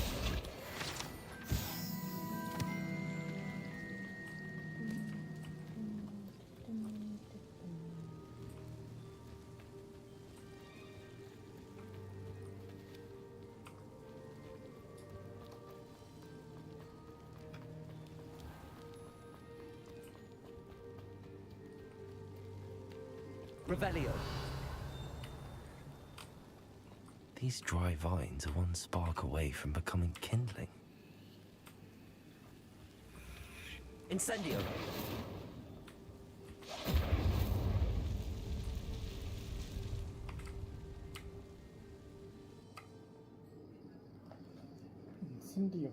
Revelio. These dry vines are one spark away from becoming kindling. Incendio. Incendio.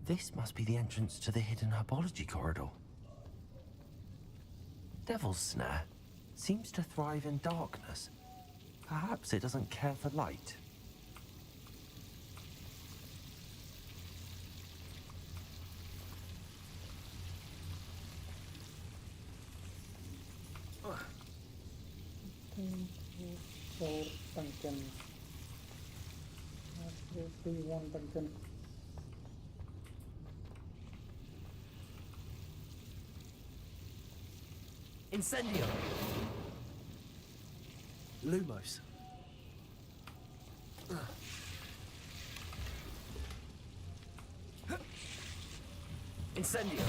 This must be the entrance to the hidden herbology corridor. Devil's Snare seems to thrive in darkness. Perhaps it doesn't care for light. For Duncan. Do you want Duncan? Incendio. Lumos. Incendio.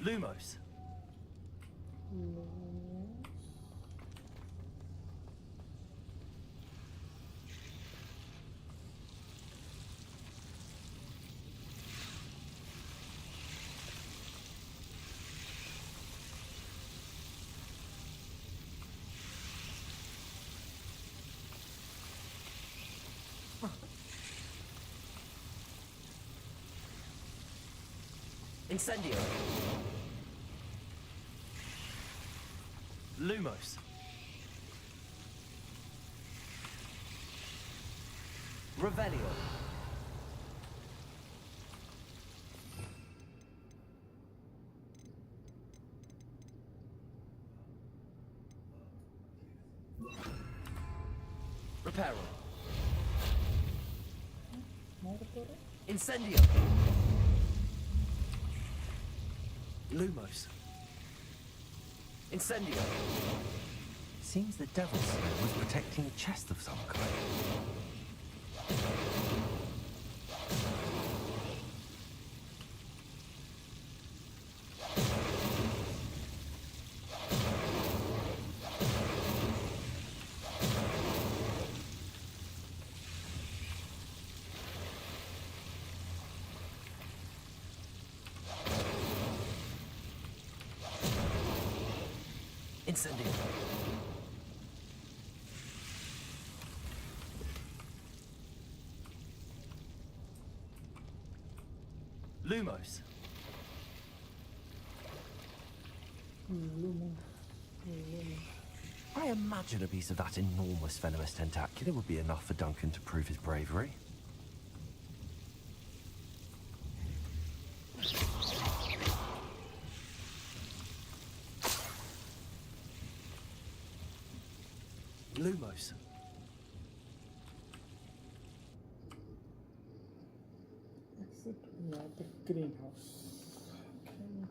Lumos. Incendio. Lumos. Revelio. Reparo. Incendio. Lumos. Incendio. Seems the Devil's Snare was protecting a chest of some kind. Incendio. Lumos. I imagine a piece of that enormous venomous tentacular would be enough for Duncan to prove his bravery. Lumos. Exit via the greenhouse. Okay.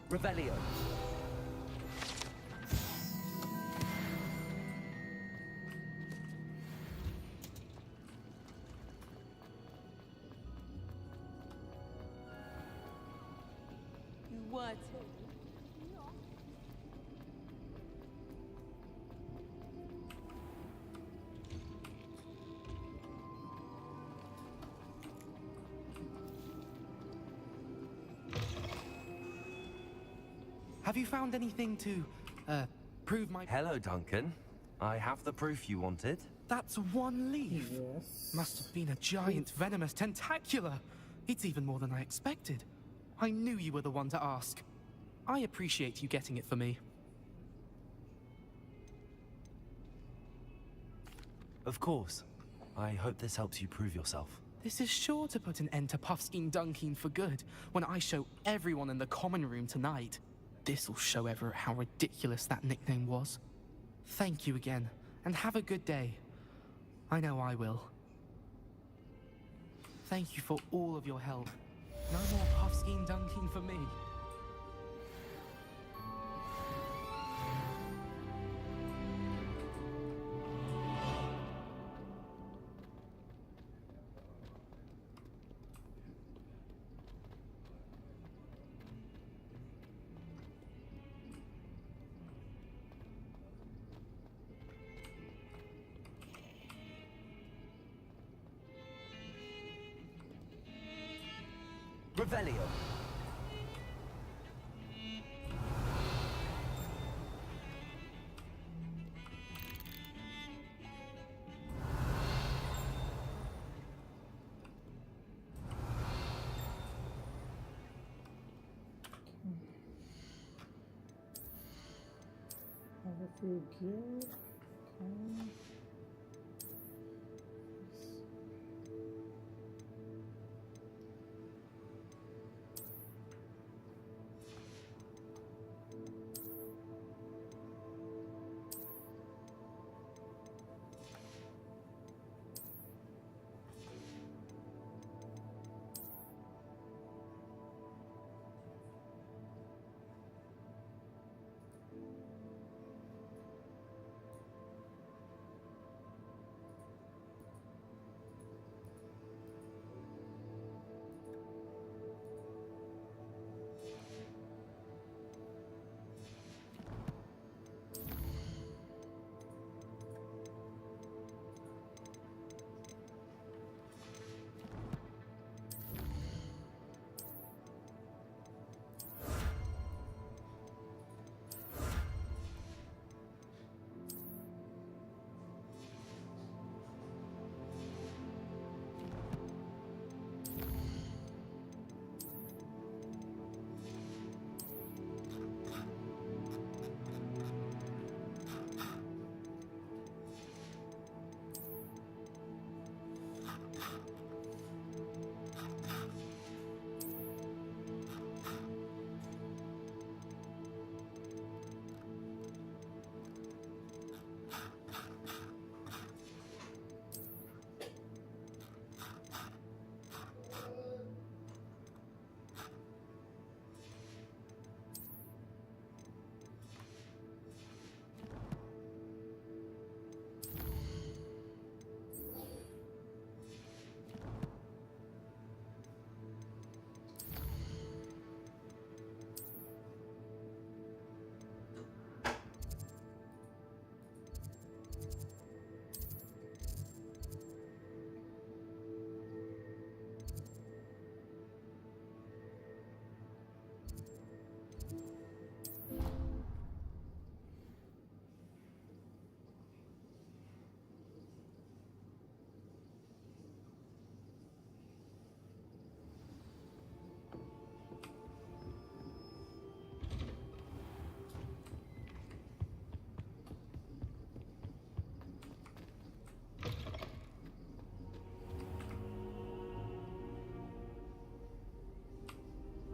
Revelio. You were too. Have you found anything to, prove my... Hello, Duncan. I have the proof you wanted. That's one leaf. Yes. Must have been a giant venomous tentacular. It's even more than I expected. I knew you were the one to ask. I appreciate you getting it for me. Of course. I hope this helps you prove yourself. This is sure to put an end to Puffskein Dunkeen for good when I show everyone in the common room tonight. This'll show Everett how ridiculous that nickname was. Thank you again, and have a good day. I know I will. Thank you for all of your help. No more Puffskein Dunkeen for me. Revelio. Have a few gear. Okay.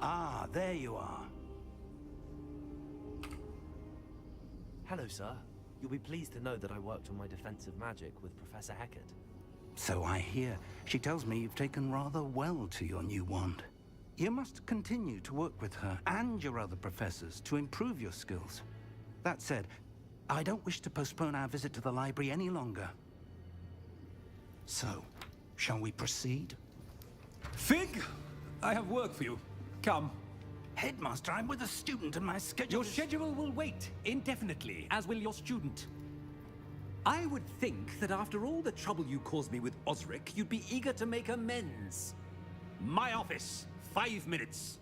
Ah, there you are. Hello, sir. You'll be pleased to know that I worked on my defensive magic with Professor Heckert. So I hear. She tells me you've taken rather well to your new wand. You must continue to work with her and your other professors to improve your skills. That said, I don't wish to postpone our visit to the library any longer. So, shall we proceed? Fig, I have work for you. Come. Headmaster, I'm with a student and my schedule Your schedule will wait indefinitely, as will your student. I would think that after all the trouble you caused me with Osric, you'd be eager to make amends. My office, 5 minutes.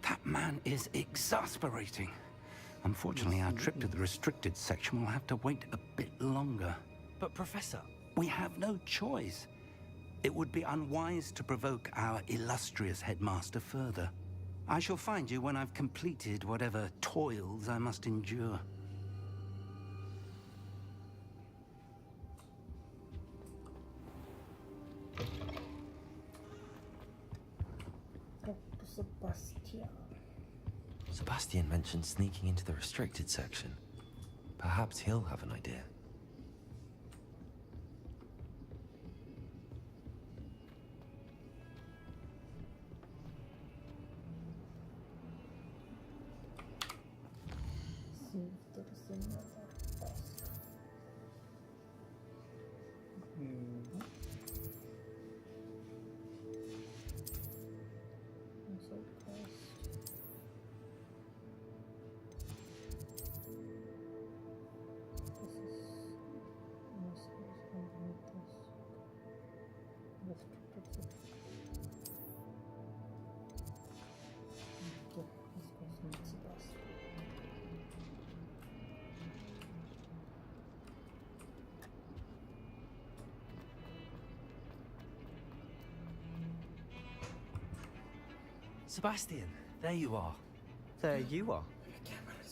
That man is exasperating. Unfortunately, our trip to the restricted section will have to wait a bit longer. But, Professor... We have no choice. It would be unwise to provoke our illustrious headmaster further. I shall find you when I've completed whatever toils I must endure. Talk to Sebastian. Sebastian mentioned sneaking into the restricted section. Perhaps he'll have an idea. See if there is another task. Inside quest. This is restricted section. Okay, this goes next Sebastian. Sebastian, there you are. There you are.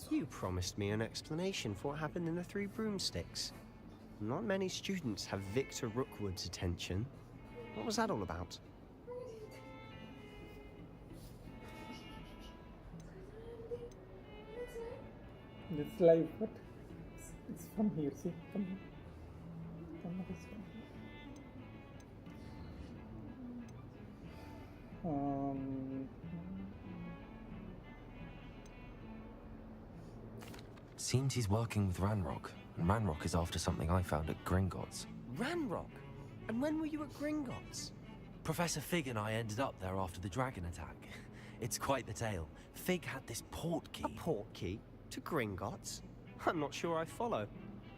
You promised me an explanation for what happened in the Three Broomsticks. Not many students have Victor Rookwood's attention. What was that all about? It's live, but it's from here. See, from here. Camera is from here. Seems he's working with Ranrock, and Ranrock is after something I found at Gringotts. Ranrock? And when were you at Gringotts? Professor Fig and I ended up there after the dragon attack. It's quite the tale. Fig had this port key. A port key? To Gringotts? I'm not sure I follow.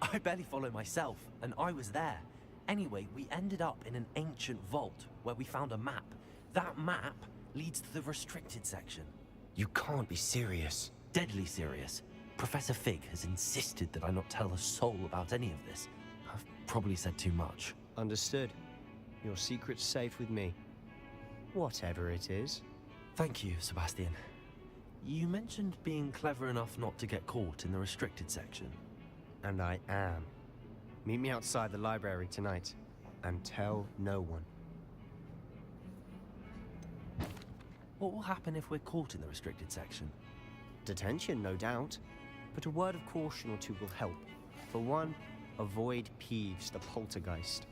I barely follow myself, and I was there. Anyway, we ended up in an ancient vault where we found a map. That map leads to the restricted section. You can't be serious. Deadly serious. Professor Fig has insisted that I not tell a soul about any of this. I've probably said too much. Understood. Your secret's safe with me. Whatever it is. Thank you, Sebastian. You mentioned being clever enough not to get caught in the restricted section. And I am. Meet me outside the library tonight, and tell no one. What will happen if we're caught in the restricted section? Detention, no doubt. But a word of caution or two will help. For one, avoid Peeves, the poltergeist.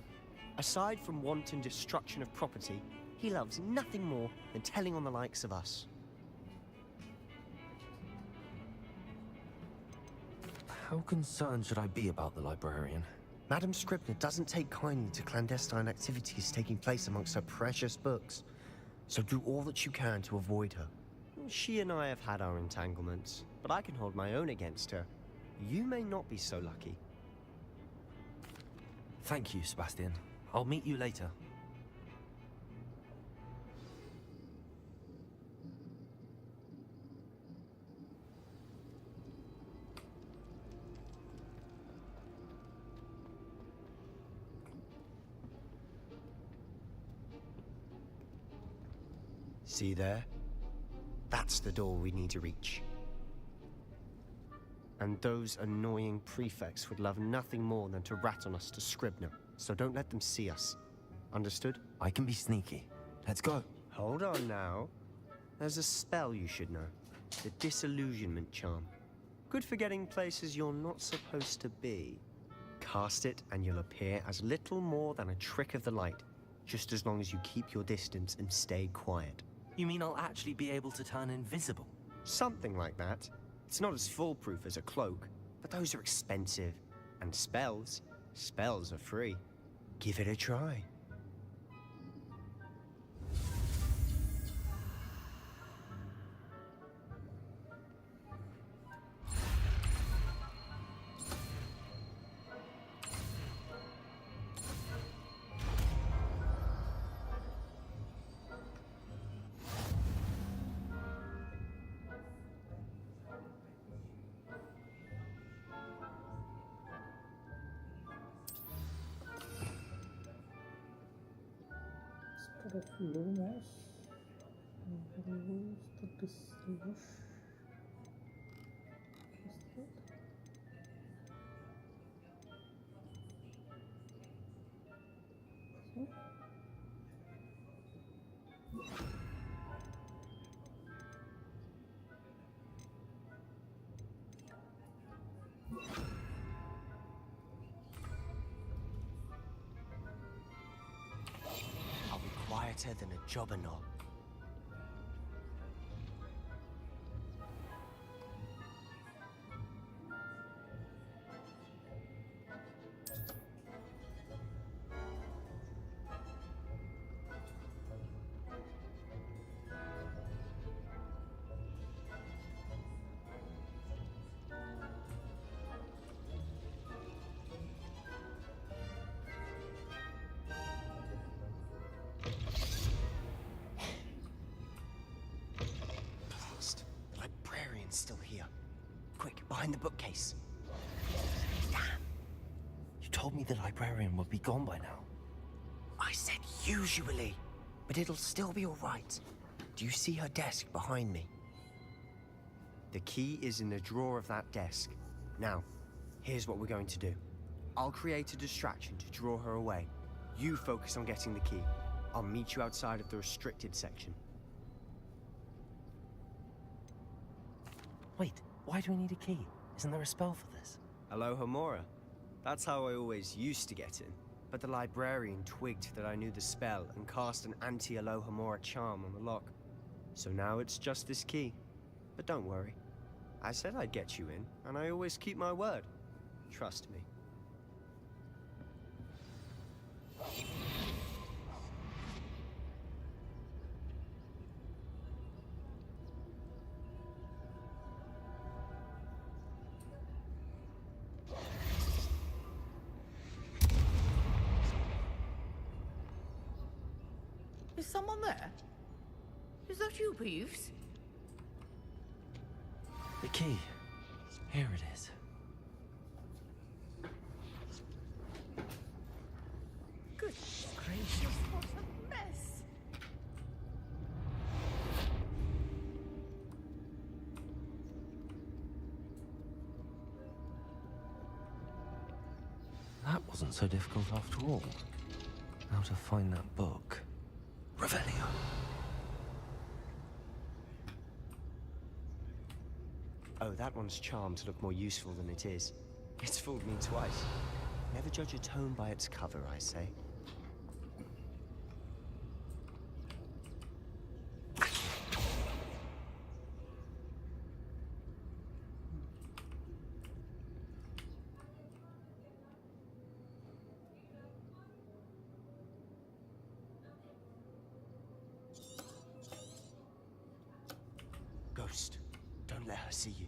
Aside from wanton destruction of property, he loves nothing more than telling on the likes of us. How concerned should I be about the librarian? Madam Scribner doesn't take kindly to clandestine activities taking place amongst her precious books. So do all that you can to avoid her. She and I have had our entanglements, but I can hold my own against her. You may not be so lucky. Thank you, Sebastian. I'll meet you later. See there? That's the door we need to reach. And those annoying prefects would love nothing more than to rat on us to Scribner, so don't let them see us. Understood? I can be sneaky. Let's go. Hold on now. There's a spell you should know. The Disillusionment Charm. Good for getting places you're not supposed to be. Cast it and you'll appear as little more than a trick of the light, just as long as you keep your distance and stay quiet. You mean I'll actually be able to turn invisible? Something like that. It's not as foolproof as a cloak, but those are expensive. And spells are free. Give it a try. Instead of Lumos, we will use the Disillusion. I'll be quieter than a jobberknoll. The librarian's still here. Quick, behind the bookcase. Damn. You told me the librarian would be gone by now. I said usually, but it'll still be all right. Do you see her desk behind me? The key is in the drawer of that desk. Now, here's what we're going to do. I'll create a distraction to draw her away. You focus on getting the key. I'll meet you outside of the restricted section. Wait, why do we need a key? Isn't there a spell for this? Alohomora. That's how I always used to get in. But the librarian twigged that I knew the spell and cast an anti-Alohomora charm on the lock. So now it's just this key. But don't worry. I said I'd get you in, and I always keep my word. Trust me. Is someone there? Is that you, Peeves? The key. Here it is. Good gracious, what a mess! That wasn't so difficult after all. How to find that book. Revelio. Oh, that one's charmed to look more useful than it is. It's fooled me twice. Never judge a tome by its cover, I say. Ghost, don't let her see you.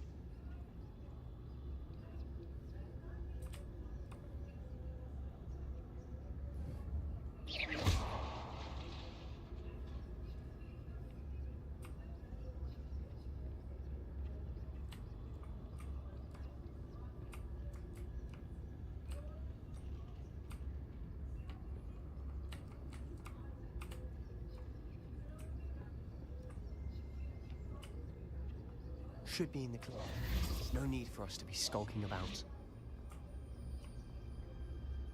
Should be in the club. No need for us to be skulking about.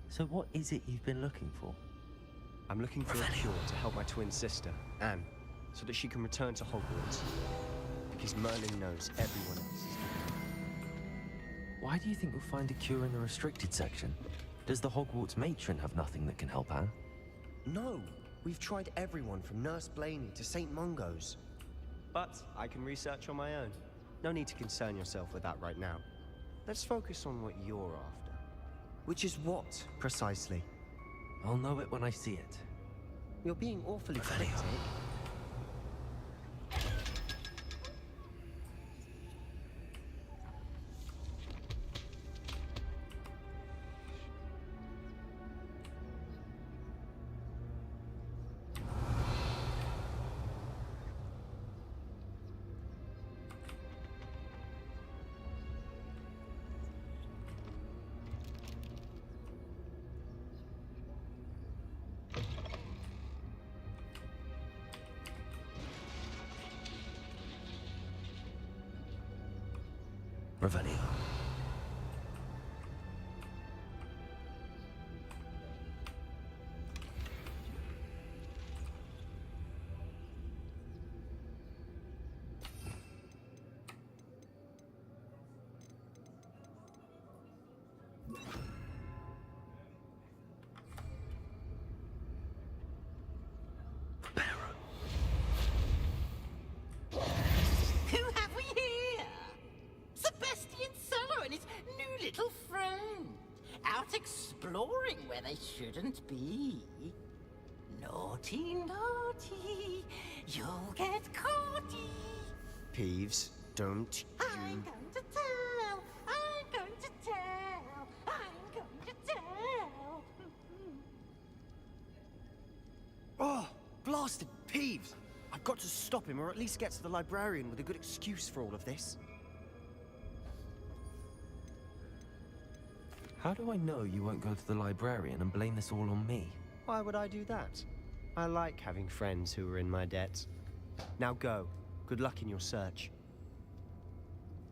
So what is it you've been looking for? I'm looking for a cure to help my twin sister, Anne, so that she can return to Hogwarts. Because Merlin knows everyone else is dead. Why do you think we'll find a cure in the restricted section? Does the Hogwarts matron have nothing that can help Anne? No, we've tried everyone from Nurse Blaney to St. Mungo's. But I can research on my own. No need to concern yourself with that right now. Let's focus on what you're after. Which is what, precisely? I'll know it when I see it. You're being awfully cryptic. Revelio. Who have we here? Sebastian Solo and his new little friend. Out exploring where they shouldn't be. Naughty, naughty. You'll get caughty. Peeves, don't I'm you... going to tell. I'm going to tell. I'm going to tell. Oh, blasted Peeves! I've got to stop him, or at least get to the librarian with a good excuse for all of this. How do I know you won't go to the librarian and blame this all on me? Why would I do that? I like having friends who are in my debt. Now go. Good luck in your search.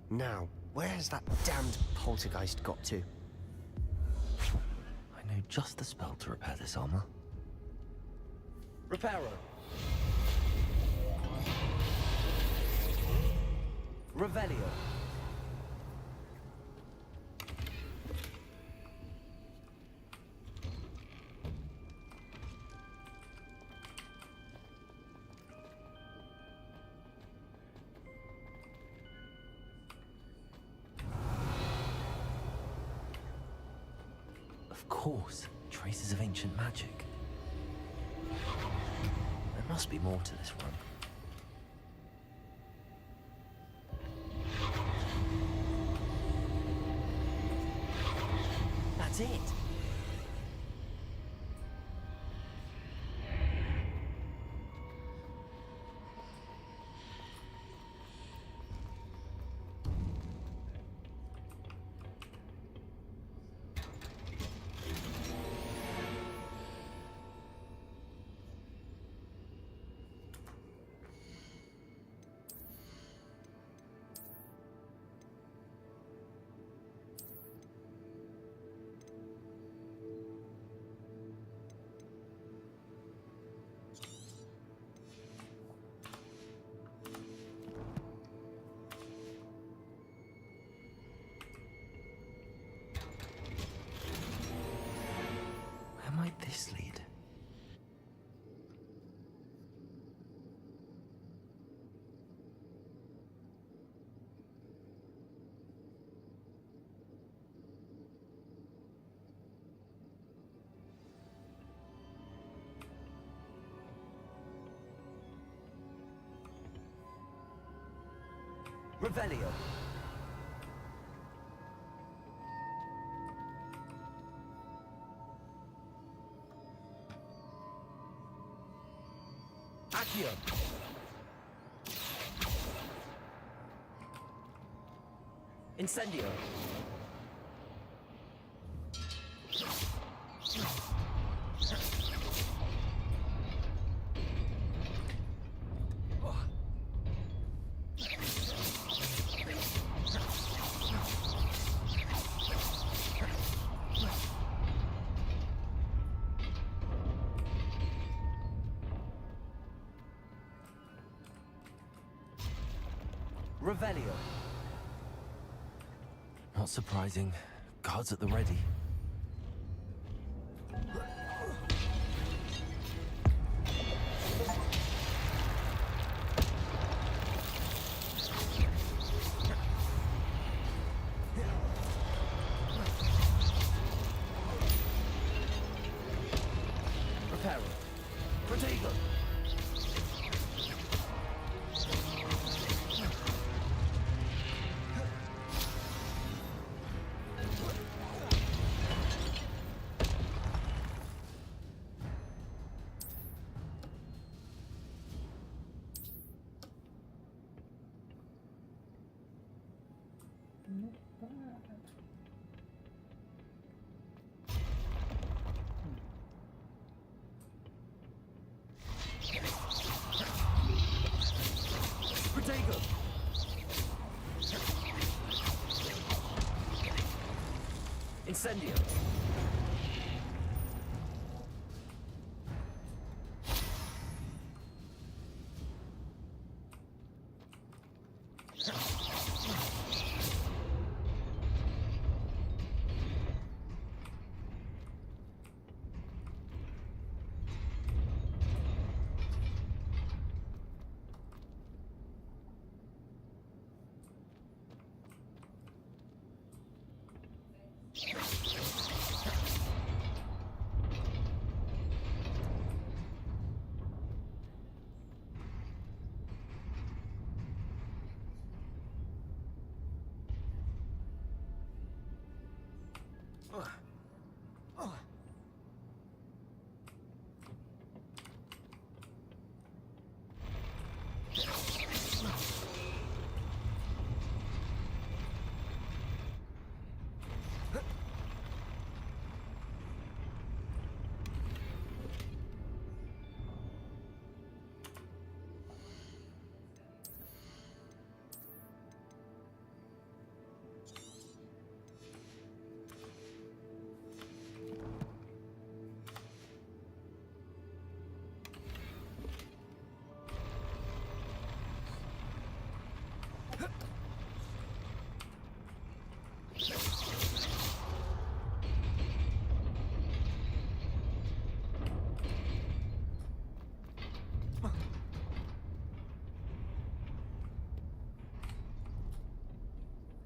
Now, where's that damned poltergeist got to? I know just the spell to repair this armor. Reparo. Revelio. Of course, traces of ancient magic. There must be more to this one. That's it. Where might this lead? Revelio. Accio. Incendio. Revelio. Not surprising. Guards at the ready. Prepare. Protego. Not bad. Protego. Incendio.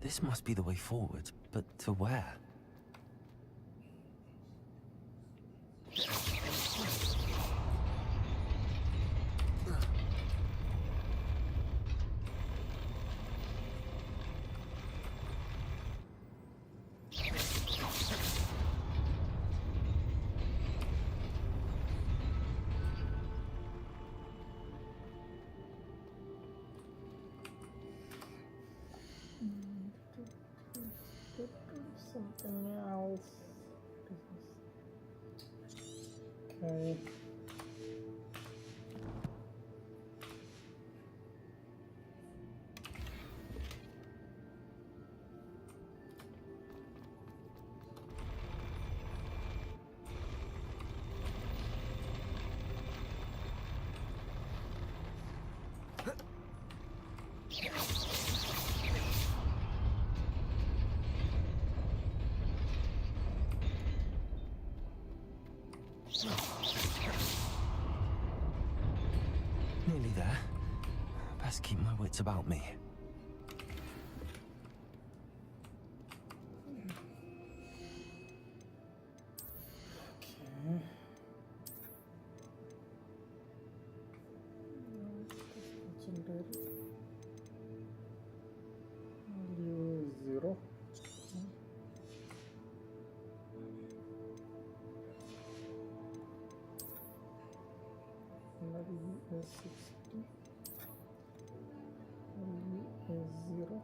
This must be the way forward, but to where? Something else. Okay. Nearly there. Best keep my wits about me. Okay. Legendary. Value 0. Value is 60. Value is 0.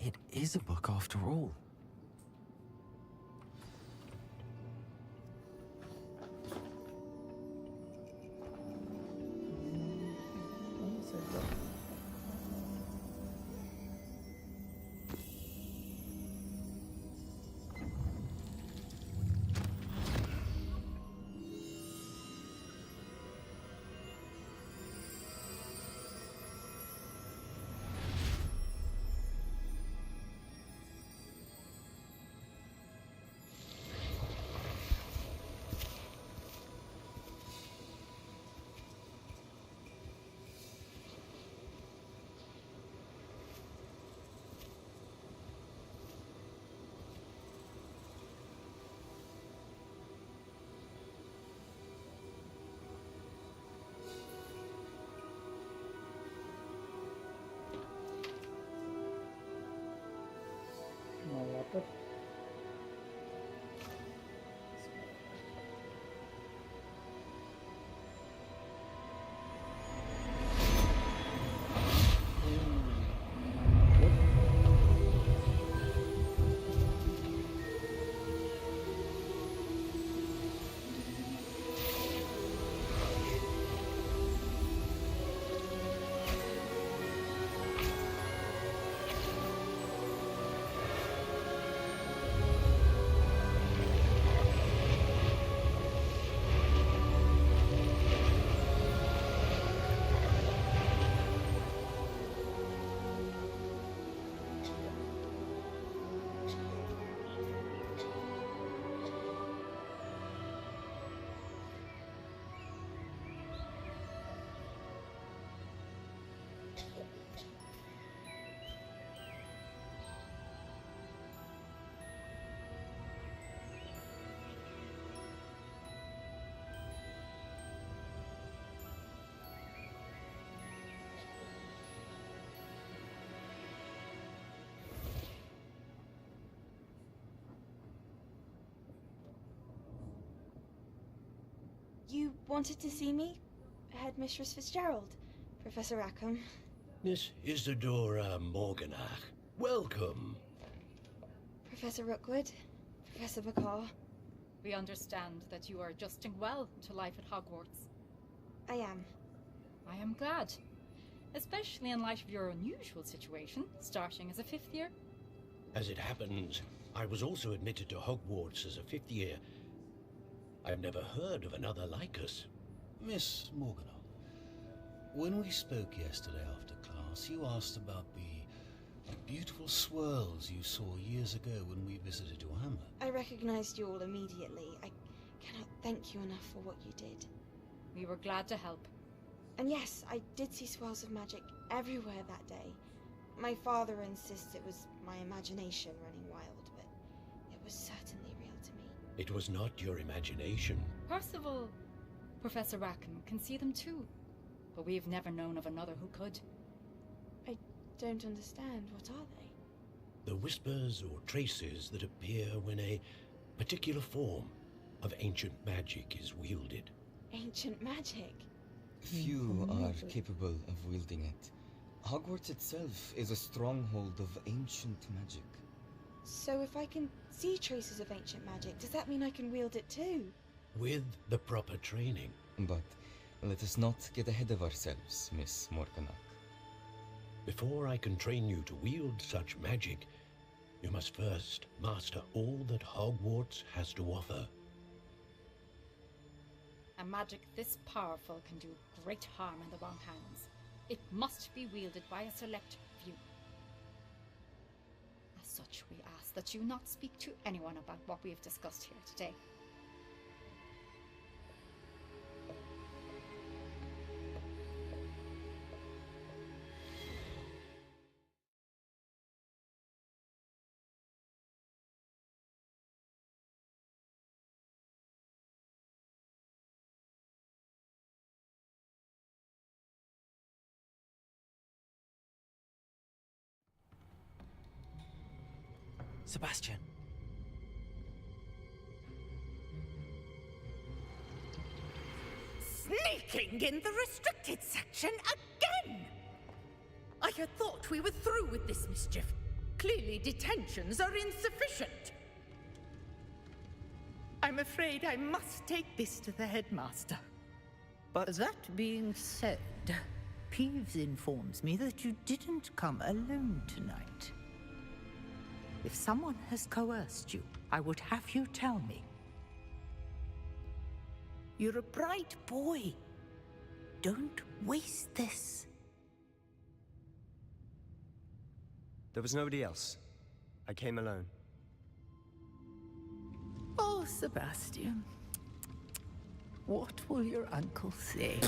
It is a book after all. More water. You wanted to see me? Headmistress Fitzgerald, Professor Rackham. Miss Isadora Morganach, welcome. Professor Rookwood, Professor McCaw. We understand that you are adjusting well to life at Hogwarts. I am. I am glad. Especially in light of your unusual situation, starting as a 5th year. As it happens, I was also admitted to Hogwarts as a 5th year. I've never heard of another like us. Miss Morganach, when we spoke yesterday after class, you asked about the beautiful swirls you saw years ago when we visited your hamlet. I recognized you all immediately. I cannot thank you enough for what you did. We were glad to help. And yes, I did see swirls of magic everywhere that day. My father insists it was my imagination running wild, but it was certainly real to me. It was not your imagination. Percival, Professor Rackham can see them too, but we've never known of another who could. I don't understand. What are they? The whispers or traces that appear when a particular form of ancient magic is wielded. Ancient magic? Few are capable of wielding it. Hogwarts itself is a stronghold of ancient magic. So if I can see traces of ancient magic, does that mean I can wield it too? With the proper training. But let us not get ahead of ourselves, Miss Morganach. Before I can train you to wield such magic, you must first master all that Hogwarts has to offer. A magic this powerful can do great harm in the wrong hands. It must be wielded by a select few. As such, we ask that you not speak to anyone about what we have discussed here today. Sebastian. Sneaking in the restricted section again! I had thought we were through with this mischief. Clearly, detentions are insufficient. I'm afraid I must take this to the headmaster. But that being said, Peeves informs me that you didn't come alone tonight. If someone has coerced you, I would have you tell me. You're a bright boy. Don't waste this. there was nobody else. I came alone. Oh, Sebastian. What will your uncle say?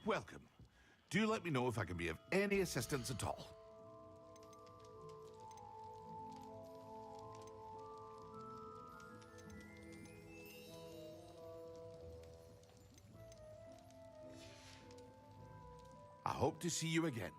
Welcome. Do let me know if I can be of any assistance at all. I hope to see you again.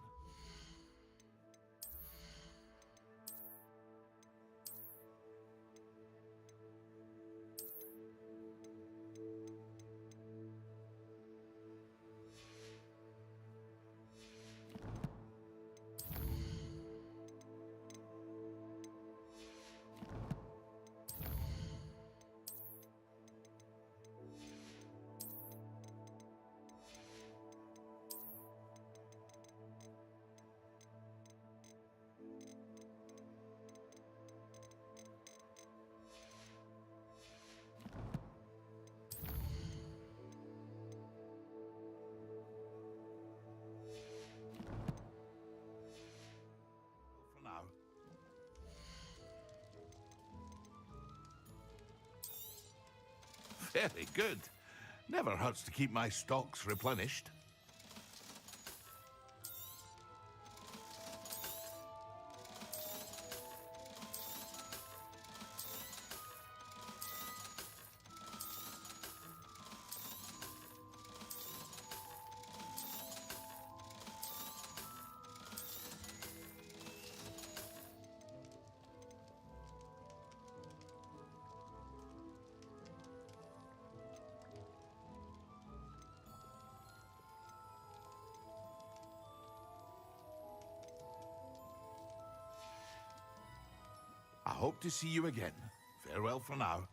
For now. Very good. Never hurts to keep my stocks replenished. I hope to see you again. Farewell for now.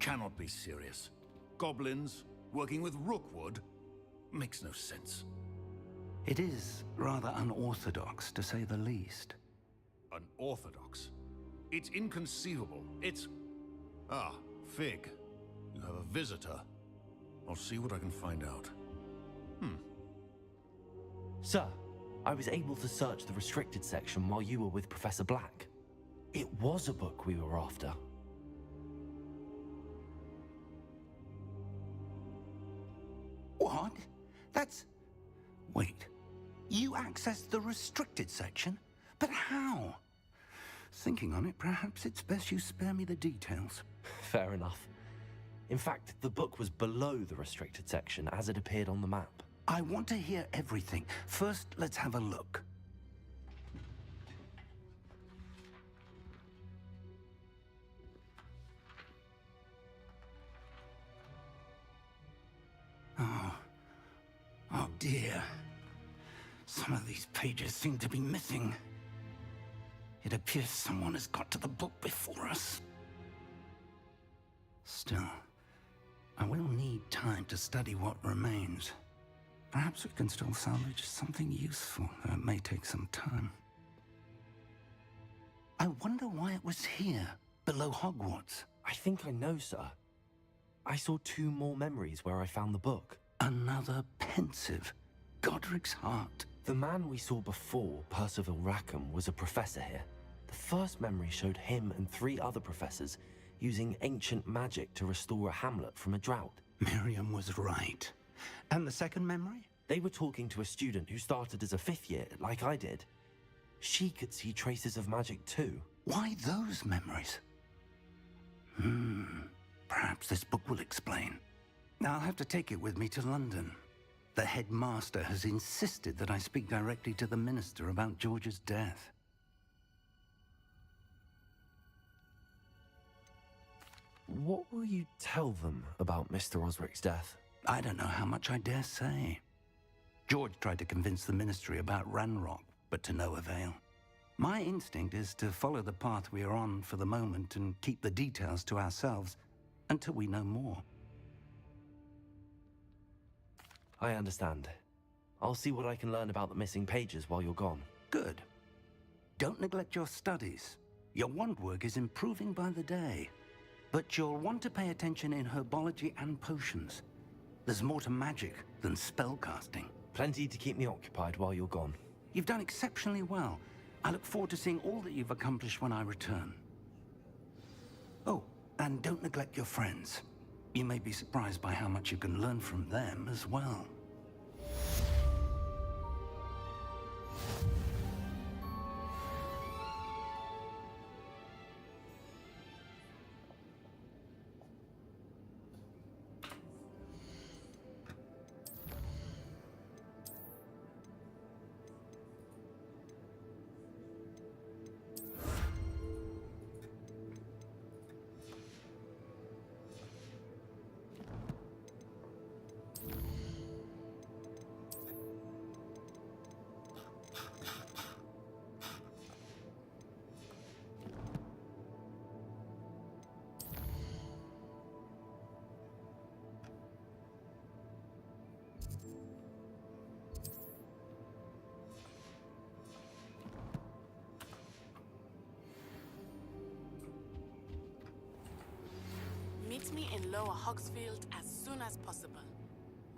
cannot be serious. Goblins working with Rookwood makes no sense. It is rather unorthodox, to say the least. Unorthodox? It's inconceivable. It's... Ah, Fig. You have a visitor. I'll see what I can find out. Sir, I was able to search the restricted section while you were with Professor Black. It was a book we were after. What? That's... Wait. You accessed the restricted section? But how? Thinking on it, perhaps it's best you spare me the details. Fair enough. In fact, the book was below the restricted section as it appeared on the map. I want to hear everything. First, let's have a look. Oh dear. Some of these pages seem to be missing. It appears someone has got to the book before us. Still, I will need time to study what remains. Perhaps we can still salvage something useful, though it may take some time. I wonder why it was here, below Hogwarts. I think I know, sir. I saw 2 more memories where I found the book. Another pensive. Godric's heart. The man we saw before, Percival Rackham, was a professor here. The first memory showed him and 3 other professors using ancient magic to restore a hamlet from a drought. Miriam was right. And the second memory? They were talking to a student who started as a 5th year, like I did. She could see traces of magic too. Why those memories? Perhaps this book will explain. I'll have to take it with me to London. The headmaster has insisted that I speak directly to the minister about George's death. What will you tell them about Mr. Osric's death? I don't know how much I dare say. George tried to convince the ministry about Ranrock, but to no avail. My instinct is to follow the path we are on for the moment and keep the details to ourselves until we know more. I understand. I'll see what I can learn about the missing pages while you're gone. Good. Don't neglect your studies. Your wand work is improving by the day. But you'll want to pay attention in herbology and potions. There's more to magic than spellcasting. Plenty to keep me occupied while you're gone. You've done exceptionally well. I look forward to seeing all that you've accomplished when I return. Oh, and don't neglect your friends. You may be surprised by how much you can learn from them as well. Meet me in Lower Hogsfield as soon as possible.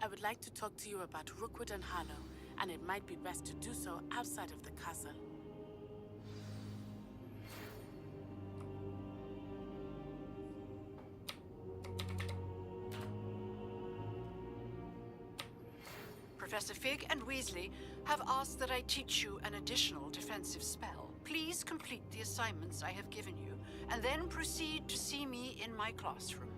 I would like to talk to you about Rookwood and Harlow, and it might be best to do so outside of the castle. Professor Fig and Weasley have asked that I teach you an additional defensive spell. Please complete the assignments I have given you, and then proceed to see me in my classroom.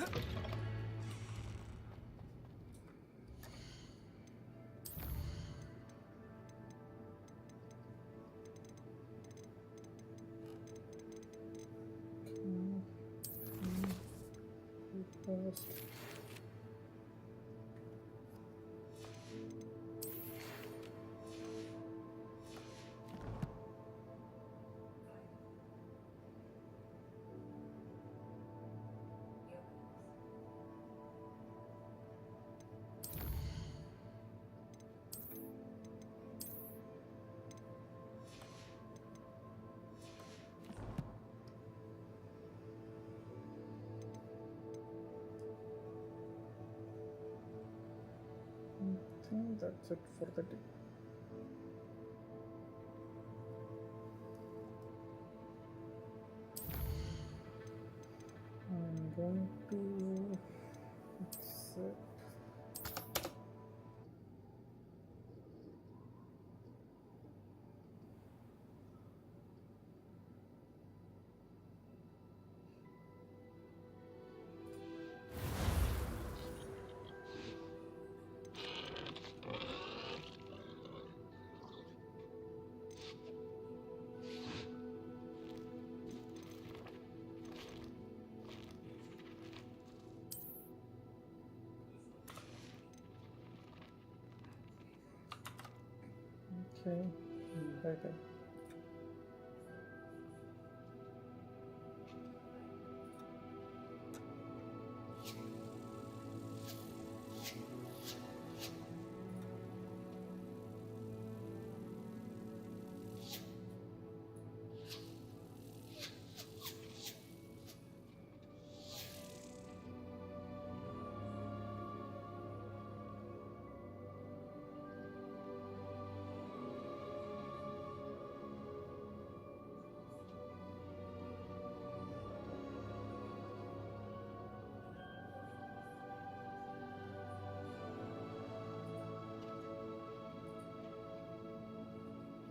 Okay. that's it for the day. I'm going to accept. Okay, better.